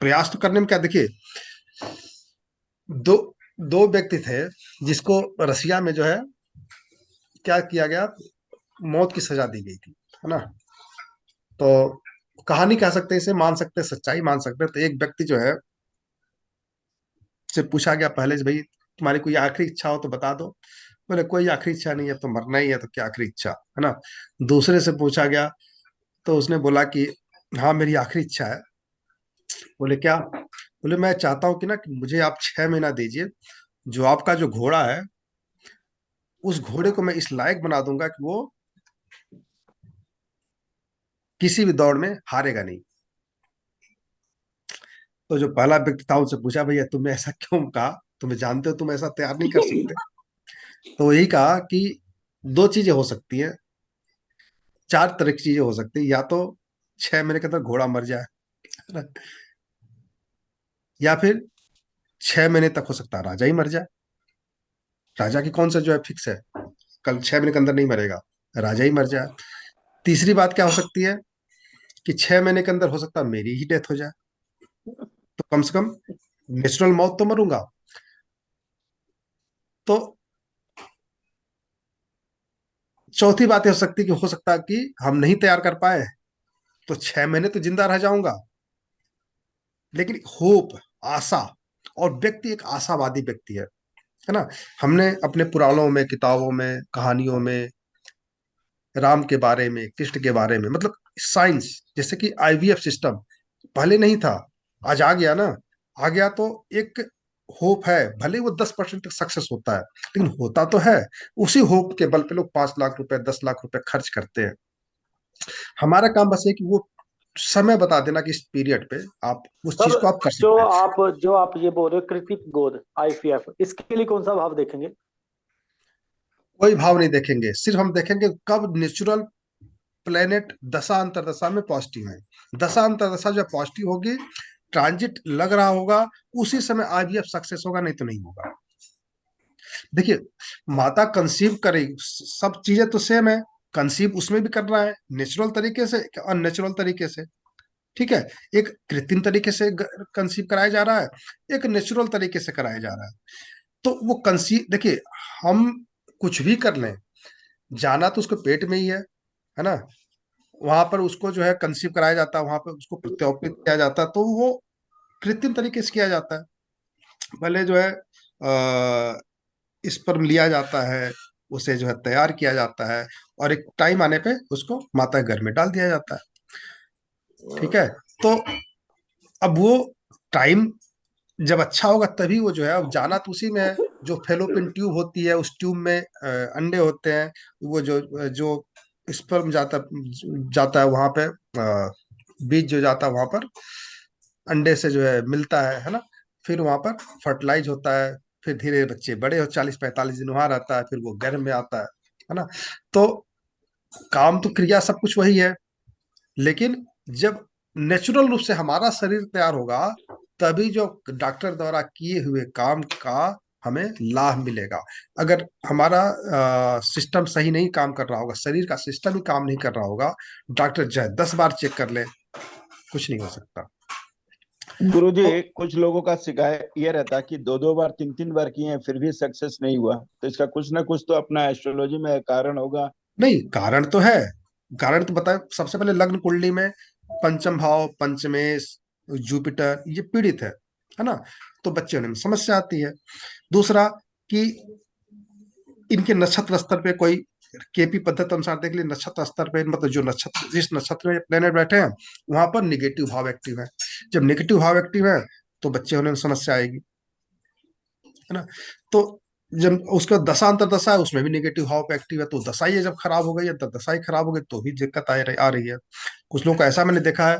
प्रयास तो करने में क्या, देखिए, दो दो व्यक्ति थे जिसको रसिया में जो है क्या किया गया, मौत की सजा दी गई थी, है ना। तो कहानी कह सकते हैं, इसे मान सकते हैं, सच्चाई मान सकते हैं। तो एक व्यक्ति जो है, से पूछा गया पहले से, भाई तुम्हारी कोई आखिरी इच्छा हो तो बता दो। बोले कोई आखिरी इच्छा नहीं है, तो मरना ही है, तो क्या आखिरी इच्छा, है ना। दूसरे से पूछा गया, तो उसने बोला कि हाँ, मेरी आखिरी इच्छा है। बोले क्या? बोले मैं चाहता हूँ कि ना, कि मुझे आप 6 महीना दीजिए, जो आपका जो घोड़ा है, उस घोड़े को मैं इस लायक बना दूंगा कि वो किसी भी दौड़ में हारेगा नहीं। तो जो पहला व्यक्ति था, उससे पूछा, भैया तुमने ऐसा क्यों कहा, तुम्हें जानते हो तुम ऐसा तैयार नहीं कर सकते। तो यही कहा कि दो चीजें हो सकती हैं, चार तरह की चीजें हो सकती है। या तो 6 महीने के अंदर घोड़ा मर जाए, है ना, या फिर 6 महीने तक हो सकता है राजा ही मर जाए। राजा की कौन सा जो है फिक्स है, कल 6 महीने के अंदर नहीं मरेगा, राजा ही मर जाए। तीसरी बात क्या हो सकती है कि 6 महीने के अंदर हो सकता है मेरी ही डेथ हो जाए, तो कम से कम नेचुरल मौत तो मरूंगा। तो चौथी बात ये हो सकती है कि हो सकता है कि हम नहीं तैयार कर पाए, तो 6 महीने तो जिंदा रह जाऊंगा, लेकिन होप, आशा, और व्यक्ति एक आशावादी व्यक्ति है ना। हमने अपने पुराणों में, किताबों में, कहानियों में राम के बारे में, कृष्ण के बारे में, मतलब साइंस, जैसे कि आईवीएफ सिस्टम पहले नहीं था, आज आ गया ना। आ गया तो एक होप है, भले ही वो 10% तक सक्सेस होता है, लेकिन होता तो है। उसी होप के बल पे लोग 5 लाख रुपए 10 लाख रुपए खर्च करते हैं। हमारा काम बस है कि वो समय बता देना कि इस पीरियड पे आप उस चीज सर को आप कर जो सकते हैं। आप ये बोल रहे हो कृत्रिम गोद आईवीएफ, इसके लिए कौन सा भाव देखेंगे? कोई भाव नहीं देखेंगे, सिर्फ हम देखेंगे कब नेचुरल प्लेनेट दशा अंतरदशा में पॉजिटिव है। दशा अंतरदशा जब पॉजिटिव होगी, ट्रांजिट लग रहा होगा, उसी समय आईवीएफ सक्सेस होगा, नहीं तो नहीं होगा। देखिए, माता कंसीव करेगी, सब चीजें तो सेम है। कंसीव उसमें भी करना है नेचुरल तरीके से, अननेचुरल तरीके से। ठीक है, एक कृत्रिम तरीके से कंसीव कराया जा रहा है, एक नेचुरल तरीके से कराया जा रहा है। तो वो कंसीव, देखिए, हम कुछ भी कर लें, जाना तो उसको पेट में ही है ना। वहां पर उसको जो है कंसीव कराया जाता है, वहां पर उसको प्रत्यारोपित किया जाता है, तो वो कृत्रिम तरीके से किया जाता है। पहले जो है स्पर्म लिया जाता है, उसे जो है तैयार किया जाता है, और एक टाइम आने पे उसको माता के गर्भ में डाल दिया जाता है। ठीक है, तो अब वो टाइम जब अच्छा होगा तभी वो जो है, अब जाना तो उसी में है। जो फेलोपियन ट्यूब होती है, उस ट्यूब में अंडे होते हैं। वो जो जो स्पर्म जाता है वहां पे, बीज जो जाता है वहां पर अंडे से जो है मिलता है ना। फिर वहां पर फर्टिलाइज होता है, फिर धीरे बच्चे बड़े हो, 40-45 दिन वहां रहता है, फिर वो गर्भ में आता है ना। तो काम तो क्रिया सब कुछ वही है, लेकिन जब नेचुरल रूप से हमारा शरीर तैयार होगा, तभी जो डॉक्टर द्वारा किए हुए काम का हमें लाभ मिलेगा। अगर हमारा सिस्टम सही नहीं काम कर रहा होगा, शरीर का सिस्टम ही काम नहीं कर रहा होगा, डॉक्टर चाहे 10 बार चेक कर ले, कुछ नहीं हो सकता। गुरुजी, तो कुछ लोगों का शिकायत ये रहता है कि 2-2 बार 3-3 बार किए हैं फिर भी सक्सेस नहीं हुआ, तो इसका कुछ ना कुछ तो अपना एस्ट्रोलॉजी में कारण होगा। नहीं, कारण तो है। कारण तो बताए, सबसे पहले लग्न कुंडली में पंचम भाव, पंचमेश, जुपिटर ये पीड़ित है ना। तो बच्चे होने में समस्या आती है। दूसरा कि इनके नक्षत्र स्तर पे कोई केपी पद्धति अनुसार देख लिए, नक्षत्र स्तर पे मतलब जो नक्षत्र, जिस नक्षत्र में प्लेनेट बैठे हैं वहां पर निगेटिव भाव एक्टिव है। जब नेगेटिव भाव एक्टिव है तो बच्चे होने में समस्या आएगी, है ना। तो जब उसका दशा अंतर दशा है, उसमें भी नेगेटिव भाव पे एक्टिव है, तो दशा ही जब खराब हो गई है, तब दशा ही खराब हो गई, तो भी दिक्कत आ रही है। कुछ लोगों को ऐसा मैंने देखा है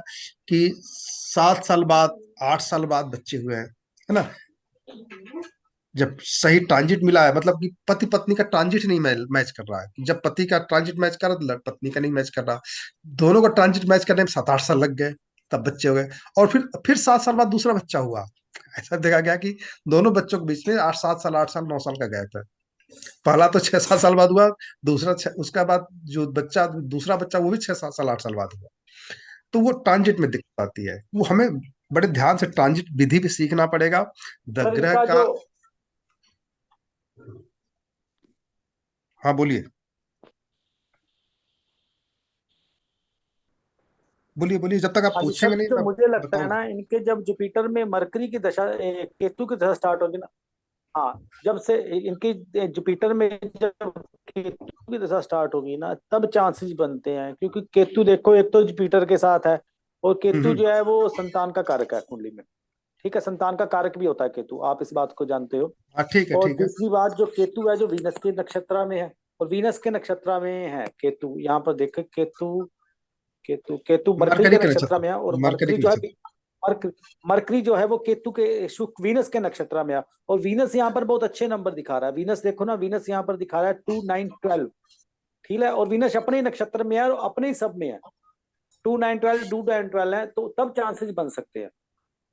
कि 7 साल बाद, 8 साल बाद बच्चे हुए हैं, है ना। जब सही ट्रांजिट मिला है, मतलब कि पति पत्नी का ट्रांजिट नहीं मैच कर रहा है। जब पति का ट्रांजिट मैच कर रहा है, तो पत्नी का नहीं मैच कर रहा। दोनों का ट्रांजिट मैच करने में 7-8 साल लग गए, तब बच्चे हो गए। और फिर 7 साल बाद दूसरा बच्चा हुआ। ऐसा देखा गया कि दोनों बच्चों के बीच में 8-7 साल, 8 साल 9 साल का गैप है। पहला तो 6-7 साल बाद हुआ, दूसरा उसका बाद जो बच्चा, दूसरा बच्चा वो भी 6-7 साल, 8 साल बाद हुआ। तो वो ट्रांजिट में दिक्कत आती है, वो हमें बड़े ध्यान से ट्रांजिट विधि भी सीखना पड़ेगा। द सर ग्रह इनका का। जो हाँ बोलिए, बोलिए बोलिए, जब तक आप हाँ जी सर, पूछेंगे नहीं जो मैं मुझे लगता है बताऊंगा। ना, इनके जब जुपिटर में मरकरी की दशा केतु की दशा स्टार्ट होगी ना, हाँ, जब से इनकी जुपिटर में जब केतु की दशा स्टार्ट होगी ना, तब चांसेस बनते हैं, क्योंकि केतु देखो एक तो जुपिटर के साथ है, और केतु हम्म। जो है वो संतान का कारक है कुंडली में। ठीक है, संतान का कारक भी होता है केतु, आप इस बात को जानते हो। हाँ ठीक है, और ठीक है। दूसरी बात, जो केतु है जो वीनस के नक्षत्र में है, और वीनस के नक्षत्र में है केतु, यहाँ पर देखे केतु, केतु मरकरी मरकरी के के नक्षत्र नक्षत्र, में है, और मरकरी मरकरी के जो है नक्षत्र। मरकरी जो है वो केतु के शुक्र वीनस के नक्षत्र में है। और वीनस यहाँ पर बहुत अच्छे नंबर दिखा रहा है, वीनस देखो ना, वीनस यहाँ पर दिखा रहा है 2 9 12। ठीक है, और वीनस अपने ही नक्षत्र में है और अपने ही सब में है, 2 9 12 है, तो तब चांसेस बन सकते हैं।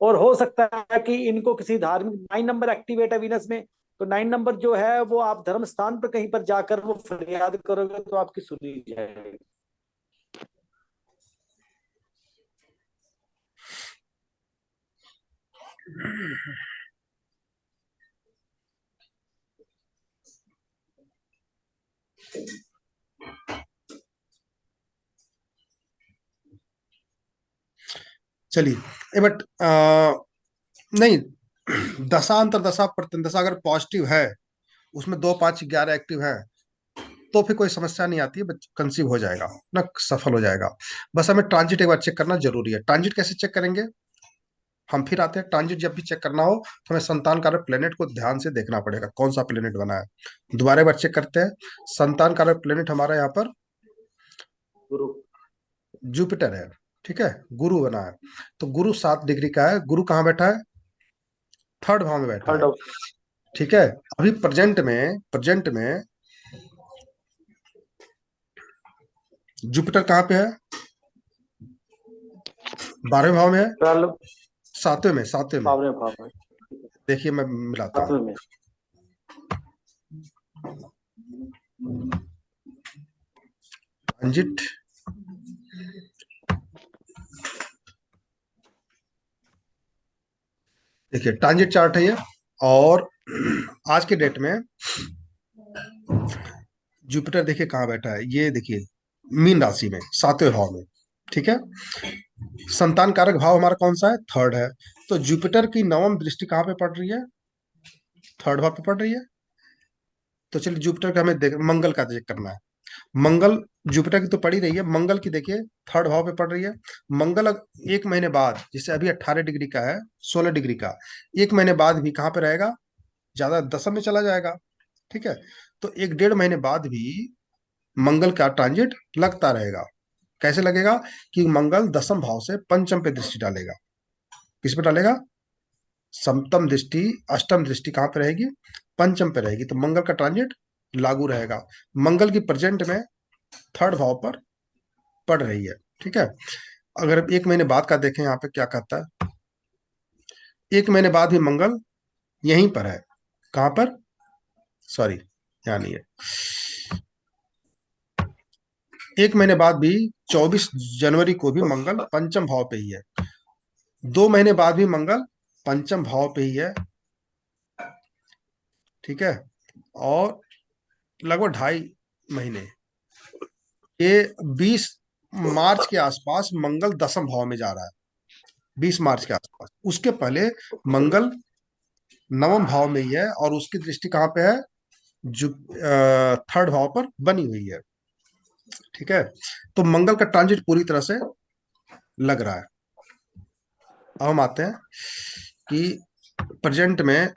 और हो सकता है कि इनको किसी धार्मिक 9 नंबर एक्टिवेट है वीनस में, तो 9 नंबर जो है वो आप धर्म स्थान पर कहीं पर जाकर वो फरियाद करोगे तो आपकी सुनी जाएगी। चलिए, बट नहीं, दशा अंतर दशा प्रत्यंत दशा अगर पॉजिटिव है, उसमें 2 5 11 एक्टिव है, तो फिर कोई समस्या नहीं आती है, कंसीव हो जाएगा ना, सफल हो जाएगा। बस हमें ट्रांजिट एक बार चेक करना जरूरी है। ट्रांजिट कैसे चेक करेंगे? हम फिर आते हैं, ट्रांजिट जब भी चेक करना हो तो हमें संतान कारक प्लेनेट को ध्यान से देखना पड़ेगा, कौन सा प्लेनेट बना है। दोबारा एक बार चेक करते हैं। संतान कारक प्लेनेट हमारा यहाँ पर गुरु। जुपिटर है, ठीक है, गुरु बना है। तो गुरु 7 डिग्री का है। गुरु कहाँ बैठा है? थर्ड भाव में बैठा थर्ड है, हाउस। ठीक है। अभी प्रेजेंट में जुपिटर कहाँ पे है? 12वें भाव में है, 12 सातवें में। पावरे भाव में। देखिए मैं मिलाता हूँ। 7वें में। ट्रांजिट देखिए, ट्रांजिट चार्ट है ये। और आज के डेट में जुपिटर देखिए कहाँ बैठा है, ये देखिए मीन राशि में 7वें भाव में, ठीक है। संतान कारक भाव हमारा कौन सा है? थर्ड है। तो जुपिटर की नवम दृष्टि कहाँ पे पड़ रही है? थर्ड भाव पे पड़ रही है। तो चलिए जुपिटर का हमें मंगल का चेक करना है। मंगल, जुपिटर की तो पड़ी रही है, मंगल की देखिए थर्ड भाव पे पड़ रही है। मंगल 1 महीने बाद, जैसे अभी 18 डिग्री का है, 16 डिग्री का, 1 महीने बाद भी कहाँ पे रहेगा? ज्यादा दशम में चला जाएगा, ठीक है। तो 1 डेढ़ महीने बाद भी मंगल का ट्रांजिट लगता रहेगा। कैसे लगेगा? कि मंगल दशम भाव से पंचम पे दृष्टि डालेगा। किस पे डालेगा? सप्तम दृष्टि, अष्टम दृष्टि कहाँ पे रहेगी? पंचम पे रहेगी। तो मंगल का ट्रांजिट लागू रहेगा। मंगल की प्रेजेंट में थर्ड भाव पर पड़ रही है, ठीक है। अगर 1 महीने बाद का देखें, यहाँ पे क्या कहता है? 1 महीने बाद भी मंगल यहीं पर है। कहाँ पर? सॉरी, यहाँ नहीं है। 1 महीने बाद भी 24 जनवरी को भी मंगल पंचम भाव पे ही है। 2 महीने बाद भी मंगल पंचम भाव पे ही है, ठीक है। और लगभग 2.5 महीने, ये 20 मार्च के आसपास मंगल दशम भाव में जा रहा है। 20 मार्च के आसपास। उसके पहले मंगल नवम भाव में ही है, और उसकी दृष्टि कहाँ पे है? जो थर्ड भाव पर बनी हुई है, ठीक है। तो मंगल का ट्रांजिट पूरी तरह से लग रहा है। अब हम आते हैं कि प्रेजेंट में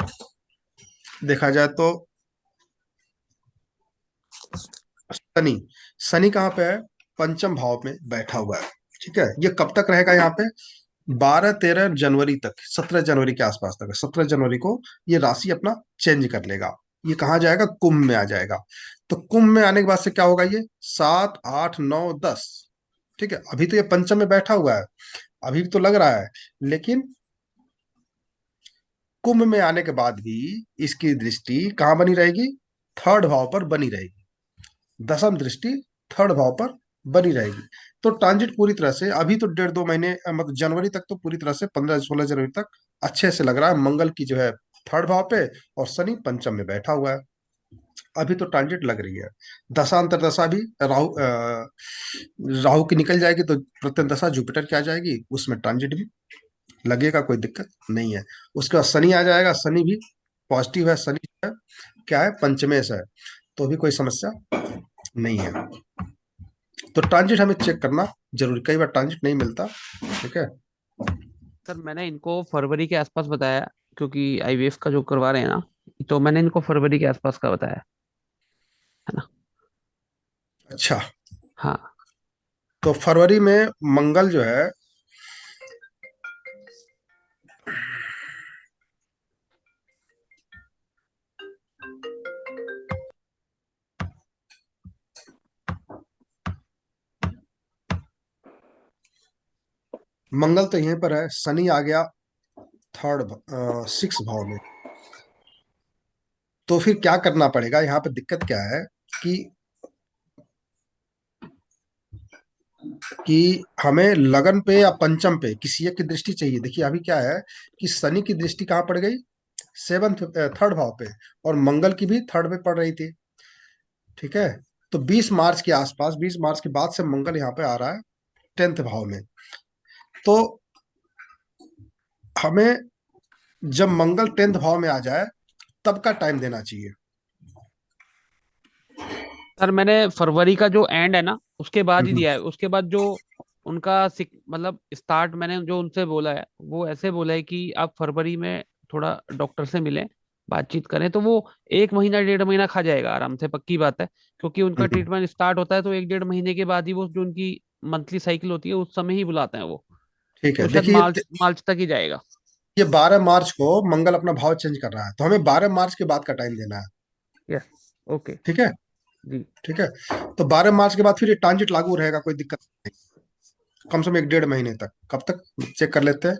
देखा जाए तो शनि कहाँ पे है? पंचम भाव में बैठा हुआ है, ठीक है। ये कब तक रहेगा यहाँ पे? 12-13 जनवरी तक, 17 जनवरी के आसपास तक। 17 जनवरी को ये राशि अपना चेंज कर लेगा। ये कहाँ जाएगा? कुंभ में आ जाएगा। तो कुंभ में आने के बाद से क्या होगा? ये 7, 8, 9, 10, ठीक है। अभी तो ये पंचम में बैठा हुआ है, अभी तो लग रहा है, लेकिन कुंभ में आने के बाद भी इसकी दृष्टि कहाँ बनी रहेगी? थर्ड भाव पर बनी रहेगी। दशम दृष्टि थर्ड भाव पर बनी रहेगी। तो ट्रांजिट पूरी तरह से अभी तो 1.5-2 महीने, मतलब जनवरी तक तो पूरी तरह से 15-16 जनवरी तक अच्छे से लग रहा है। मंगल की जो है थर्ड भाव पे, और शनि पंचम में बैठा हुआ है। अभी तो ट्रांजिट लग रही है। दशांतर दशा भी राहु की निकल जाएगी, तो प्रत्यंत दशा जुपिटर की आ जाएगी, उसमें ट्रांजिट भी लगेगा, कोई दिक्कत नहीं है। उसके बाद शनि आ जाएगा, शनि भी पॉजिटिव है। शनि जो है क्या है? पंचमेश है, तो भी कोई समस्या नहीं है। तो ट्रांजिट हमें चेक करना जरूरी, कई बार ट्रांजिट नहीं मिलता, ठीक है। सर मैंने इनको फरवरी के आसपास बताया, क्योंकि आईवीएफ का जो करवा रहे हैं ना, तो मैंने इनको फरवरी के आसपास का बताया है ना। अच्छा, हाँ। तो फरवरी में मंगल जो है मंगल तो यहीं पर है, शनि आ गया थर्ड 6 भाव में। तो फिर क्या करना पड़ेगा? यहाँ पे दिक्कत क्या है कि हमें लगन पे या पंचम पे किसी एक की दृष्टि चाहिए। देखिए अभी क्या है कि शनि की दृष्टि कहाँ पड़ गई? थर्ड भाव पे, और मंगल की भी थर्ड पे पड़ रही थी, ठीक है। तो 20 मार्च के आसपास, 20 मार्च के बाद से मंगल यहाँ पे आ रहा है 10th भाव में। तो हमें जब मंगल 10th भाव में आ जाए तब का टाइम देना चाहिए। सर मैंने फरवरी का जो एंड है ना, उसके बाद ही हम्म, दिया है। उसके बाद जो मतलब स्टार्ट मैंने जो उनसे बोला है वो ऐसे बोला है कि आप फरवरी में थोड़ा डॉक्टर से मिलें, बातचीत करें, तो वो 1 महीना 1.5 महीना खा जाएगा आराम से, पक्की बात है। क्योंकि उनका हम्म, ट्रीटमेंट स्टार्ट होता है तो 1-1.5 महीने के बाद ही वो जो उनकी मंथली साइकिल होती है उस समय ही बुलाते हैं वो। ठीक है। तो शायद देखिए मार्च मार्च तक ही जाएगा। ये 12 मार्च को मंगल अपना भाव चेंज कर रहा है, तो हमें 12 मार्च के बाद का टाइम देना है। यस। ओके। ठीक है। जी। ठीक है। तो 12 मार्च के बाद फिर ये ट्रांजिट लागू रहेगा, कोई दिक्कत नहीं, कम से कम 1-1.5 महीने तक। कब तक चेक कर लेते हैं।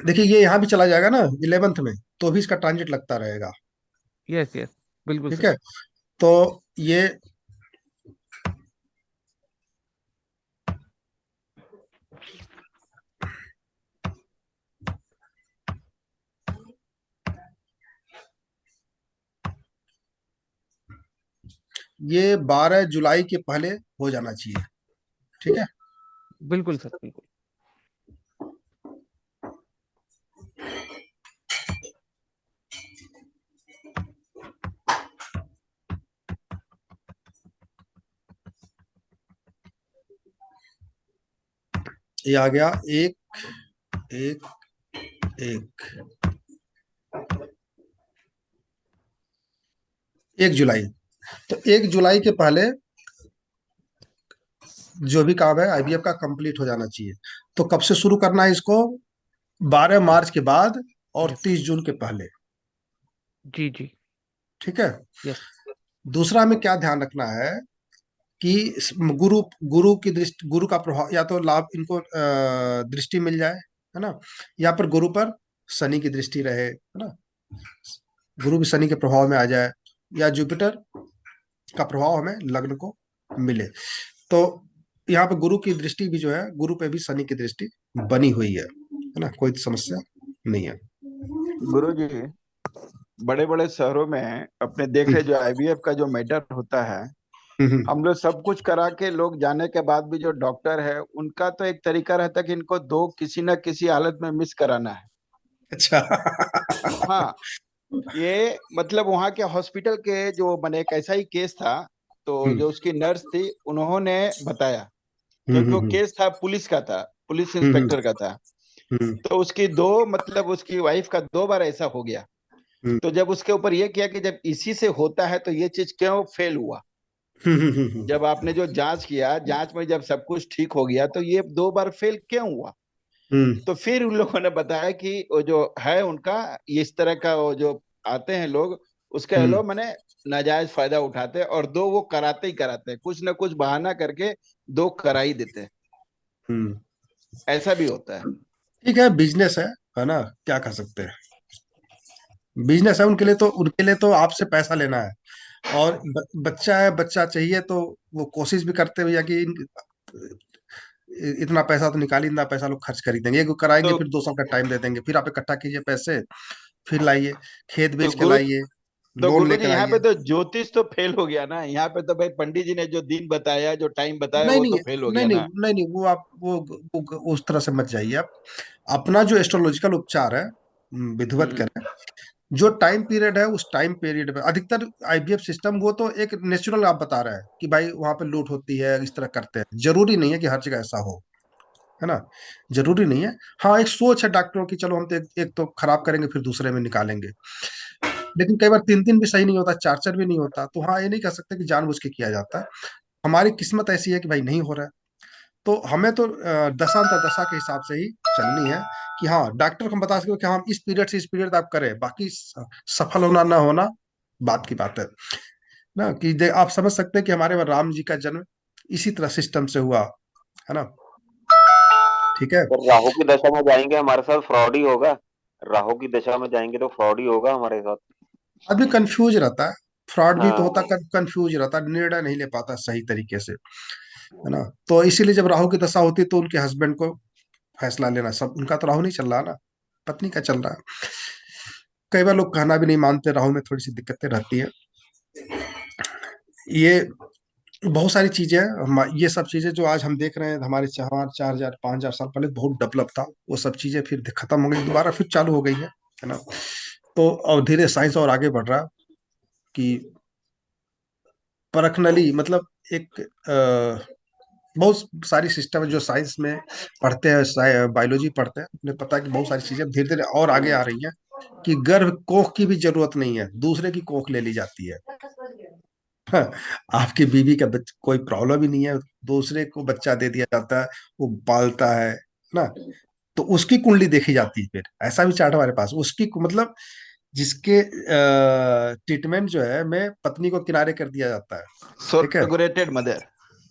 देखिए ये यहाँ भी चला जाएगा ना 11th में, तो भी इसका ट्रांजिट लगता रहेगा। यस यस, बिल्कुल ठीक सही। है। तो ये ये 12 जुलाई के पहले हो जाना चाहिए। ठीक है। बिल्कुल सर, बिल्कुल। ये आ गया एक एक एक 1 जुलाई। तो 1 जुलाई के पहले जो भी काम है आईवीएफ का कंप्लीट हो जाना चाहिए। तो कब से शुरू करना है इसको? 12 मार्च के बाद और यस। 30 जून के पहले। जी जी। ठीक है। यस। दूसरा हमें क्या ध्यान रखना है कि गुरु गुरु की दृष्टि, गुरु का प्रभाव या तो लाभ इनको दृष्टि मिल जाए, है ना, या पर गुरु पर शनि की दृष्टि रहे, है ना, गुरु भी शनि के प्रभाव में आ जाए, या जुपिटर का प्रभाव हमें लग्न को मिले। तो यहाँ पे गुरु की दृष्टि भी जो है, गुरु पे भी शनि की दृष्टि बनी हुई है ना, कोई समस्या नहीं है। गुरु जी, बड़े बड़े शहरों में अपने देख रहे जो आईवीएफ का जो मैटर होता है, हम्म। हम लोग सब कुछ करा के लोग जाने के बाद भी जो डॉक्टर है उनका तो एक तरीका रहता है कि इनको दो किसी न किसी हालत में मिस कराना है। अच्छा। हाँ, ये मतलब वहाँ के हॉस्पिटल के जो मैंने एक ऐसा ही केस था, तो हम्म जो उसकी नर्स थी उन्होंने बताया, हम्म क्योंकि वो हम्म केस था पुलिस का था, पुलिस हम्म इंस्पेक्टर का था। हम्म तो उसकी दो मतलब उसकी वाइफ का 2 बार ऐसा हो गया। हम्म तो जब उसके ऊपर ये किया कि जब इसी से होता है तो ये चीज क्यों फेल हुआ। हम्म जब आपने जो जांच किया, जांच में जब सब कुछ ठीक हो गया तो ये 2 बार फेल क्यों हुआ। हम्म तो फिर उन लोगों ने बताया कि वो जो है उनका ये इस तरह का वो जो आते हैं लोग, उसका ये हम्म लोग मैंने नाजायज फायदा उठाते हैं, और दो वो कराते ही कराते हैं, कुछ ना कुछ बहाना करके दो करा ही देते हैं। हम्म। ऐसा भी होता है। ठीक है, बिजनेस है ना, क्या कर सकते हैं। बिजनेस है उनके लिए तो आपसे पैसा लेना है। और बच्चा है, बच्चा चाहिए, तो वो कोशिश भी करते हैं भैया कि इतना पैसा तो निकालिए, इतना पैसा लोग खर्च कर ही देंगे, एक कराएंगे तो फिर 2 साल का टाइम दे देंगे, फिर आप इकट्ठा कीजिए पैसे, फिर लाइए, खेत तो बेच के गुरु लाइए, तो लोन गुरु जी, लेकर यहाँ आइए। पे तो ज्योतिष तो फेल हो गया ना। यहाँ पे तो भाई पंडित जी ने जो दिन बताया, जो टाइम बताया, नहीं वो नहीं तो फेल हो नहीं गया नहीं ना। नहीं नहीं, वो आप वो उस तरह से मत जाइए आप। अपना जो एस्ट्रोलॉजिकल उपचार है विधिवत हम्म। करें। जो टाइम पीरियड है उस टाइम पीरियड में अधिकतर आईवीएफ सिस्टम, वो तो एक नेचुरल आप बता रहे हैं कि भाई वहां पे लूट होती है, इस तरह करते हैं, जरूरी नहीं है कि हर जगह ऐसा हो, है ना, जरूरी नहीं है। हाँ एक सोच है डॉक्टरों की, चलो हम तो एक तो खराब करेंगे फिर दूसरे में निकालेंगे, लेकिन कई बार 3 3 भी सही नहीं होता, 4 4 भी नहीं होता, तो हाँ ये नहीं कह सकते कि जानबूझ के किया जाता है। हमारी किस्मत ऐसी है कि भाई नहीं हो रहा है, तो हमें तो दशांतर दशा के हिसाब से ही चलनी है, कि हाँ डॉक्टर को हम बता सके कि हाँ इस पीरियड से इस पीरियड आप करें, बाकी सफल होना ना होना बात की बात है ना, कि आप समझ सकते हैं कि हमारे राम जी का जन्म इसी तरह सिस्टम से हुआ, है ना। ठीक है। तो राहु की दशा में जाएंगे हमारे साथ फ्रॉड ही होगा। राहु की दशा में जाएंगे तो फ्रॉड ही होगा हमारे साथ। आदमी कंफ्यूज रहता है, फ्रॉड भी तो होता, हाँ। कंफ्यूज रहता है, निर्णय नहीं ले पाता सही तरीके से, है ना। तो इसीलिए जब राहु की दशा होती है तो उनके हस्बैंड को फैसला लेना, सब उनका तो राहु नहीं चल रहा ना, पत्नी का चल रहा है। कई बार लोग कहना भी नहीं मानते, राहु में थोड़ी सी दिक्कतें रहती है। ये बहुत सारी चीजें हैं, ये सब चीजें जो आज हम देख रहे हैं, हमारे 4 4 5 हजार 5 हजार साल पहले बहुत डेवलप था, वो सब चीजें फिर खत्म हो गई, दोबारा फिर चालू हो गई है ना। तो और धीरे साइंस और आगे बढ़ रहा है कि पर्सनली मतलब एक बहुत सारी सिस्टम है जो साइंस में पढ़ते हैं, बायोलॉजी पढ़ते हैं, उन्हें पता है कि बहुत सारी चीजें धीरे धीरे और आगे आ रही हैं कि गर्भ कोख की भी जरूरत नहीं है, दूसरे की कोख ले ली जाती है। हाँ, आपकी बीवी का कोई प्रॉब्लम ही नहीं है, दूसरे को बच्चा दे दिया जाता है, वो पालता है ना, तो उसकी कुंडली देखी जाती है। फिर ऐसा भी चार्ट हमारे पास, उसकी मतलब जिसके ट्रीटमेंट जो है में पत्नी को किनारे कर दिया जाता है, ठीक है। सेगरेटेड मदर।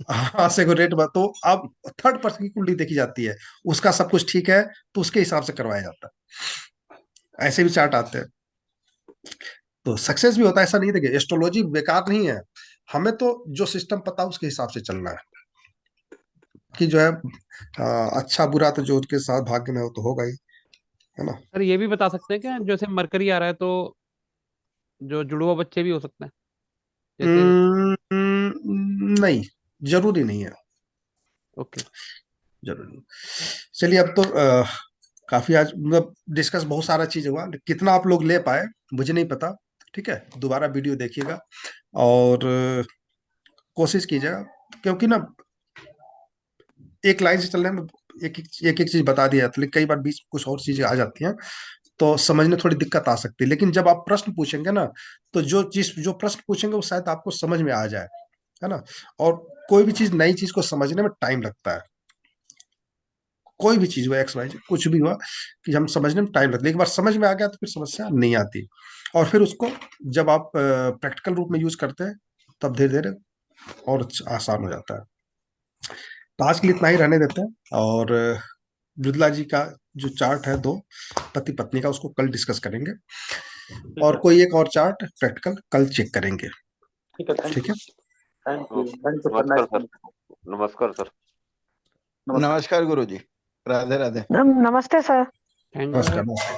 हाँ, सेगरेट तो अब थर्ड पर्सन की कुंडली देखी जाती है, उसका सब कुछ ठीक है तो उसके हिसाब से करवाया जाता है। ऐसे भी चार्ट आते हैं, तो सक्सेस भी होता है, ऐसा नहीं। देखिए एस्ट्रोलॉजी बेकार नहीं है, हमें तो जो सिस्टम पता है उसके हिसाब से चलना है कि जो है अच्छा बुरा तो जो उसके साथ भाग्य में हो तो होगा ही, है ना। सर ये भी बता सकते हैं क्या, जैसे मरकरी आ रहा है तो जो जुड़वा बच्चे भी हो सकते हैं जैसे? नहीं, जरूरी नहीं है, ओके। जरूरी नहीं। चलिए अब तो काफी आज मतलब डिस्कस बहुत सारा चीज हुआ, कितना आप लोग ले पाए मुझे नहीं पता, ठीक है। दोबारा वीडियो देखिएगा और कोशिश कीजिएगा, क्योंकि ना एक लाइन से चलने में एक चीज बता दिया जाता है, लेकिन कई बार बीच में कुछ और चीजें आ जाती हैं तो समझने थोड़ी दिक्कत आ सकती है। लेकिन जब आप प्रश्न पूछेंगे ना, तो जो प्रश्न पूछेंगे वो शायद आपको समझ में आ जाए, है ना। और कोई भी चीज, नई चीज को समझने में टाइम लगता है, कोई भी चीज हुआ, एक्स वाई कुछ भी हुआ कि हम समझने में टाइम लगता है। एक बार समझ में आ गया तो फिर समस्या नहीं आती, और फिर उसको जब आप प्रैक्टिकल रूप में यूज करते हैं तब धीरे धीरे और आसान हो जाता है। तो आज के लिए इतना ही रहने देते हैं, और मृदुला जी का जो चार्ट है दो पति पत्नी का, उसको कल डिस्कस करेंगे, और कोई एक और चार्ट प्रैक्टिकल कल चेक करेंगे, ठीक है, ठीक है। Thank you sir. नमस्कार सर। नमस्कार सर। नमस्कार गुरुजी, राधे राधे। नमस्ते सर। Thank you. नमस्कार।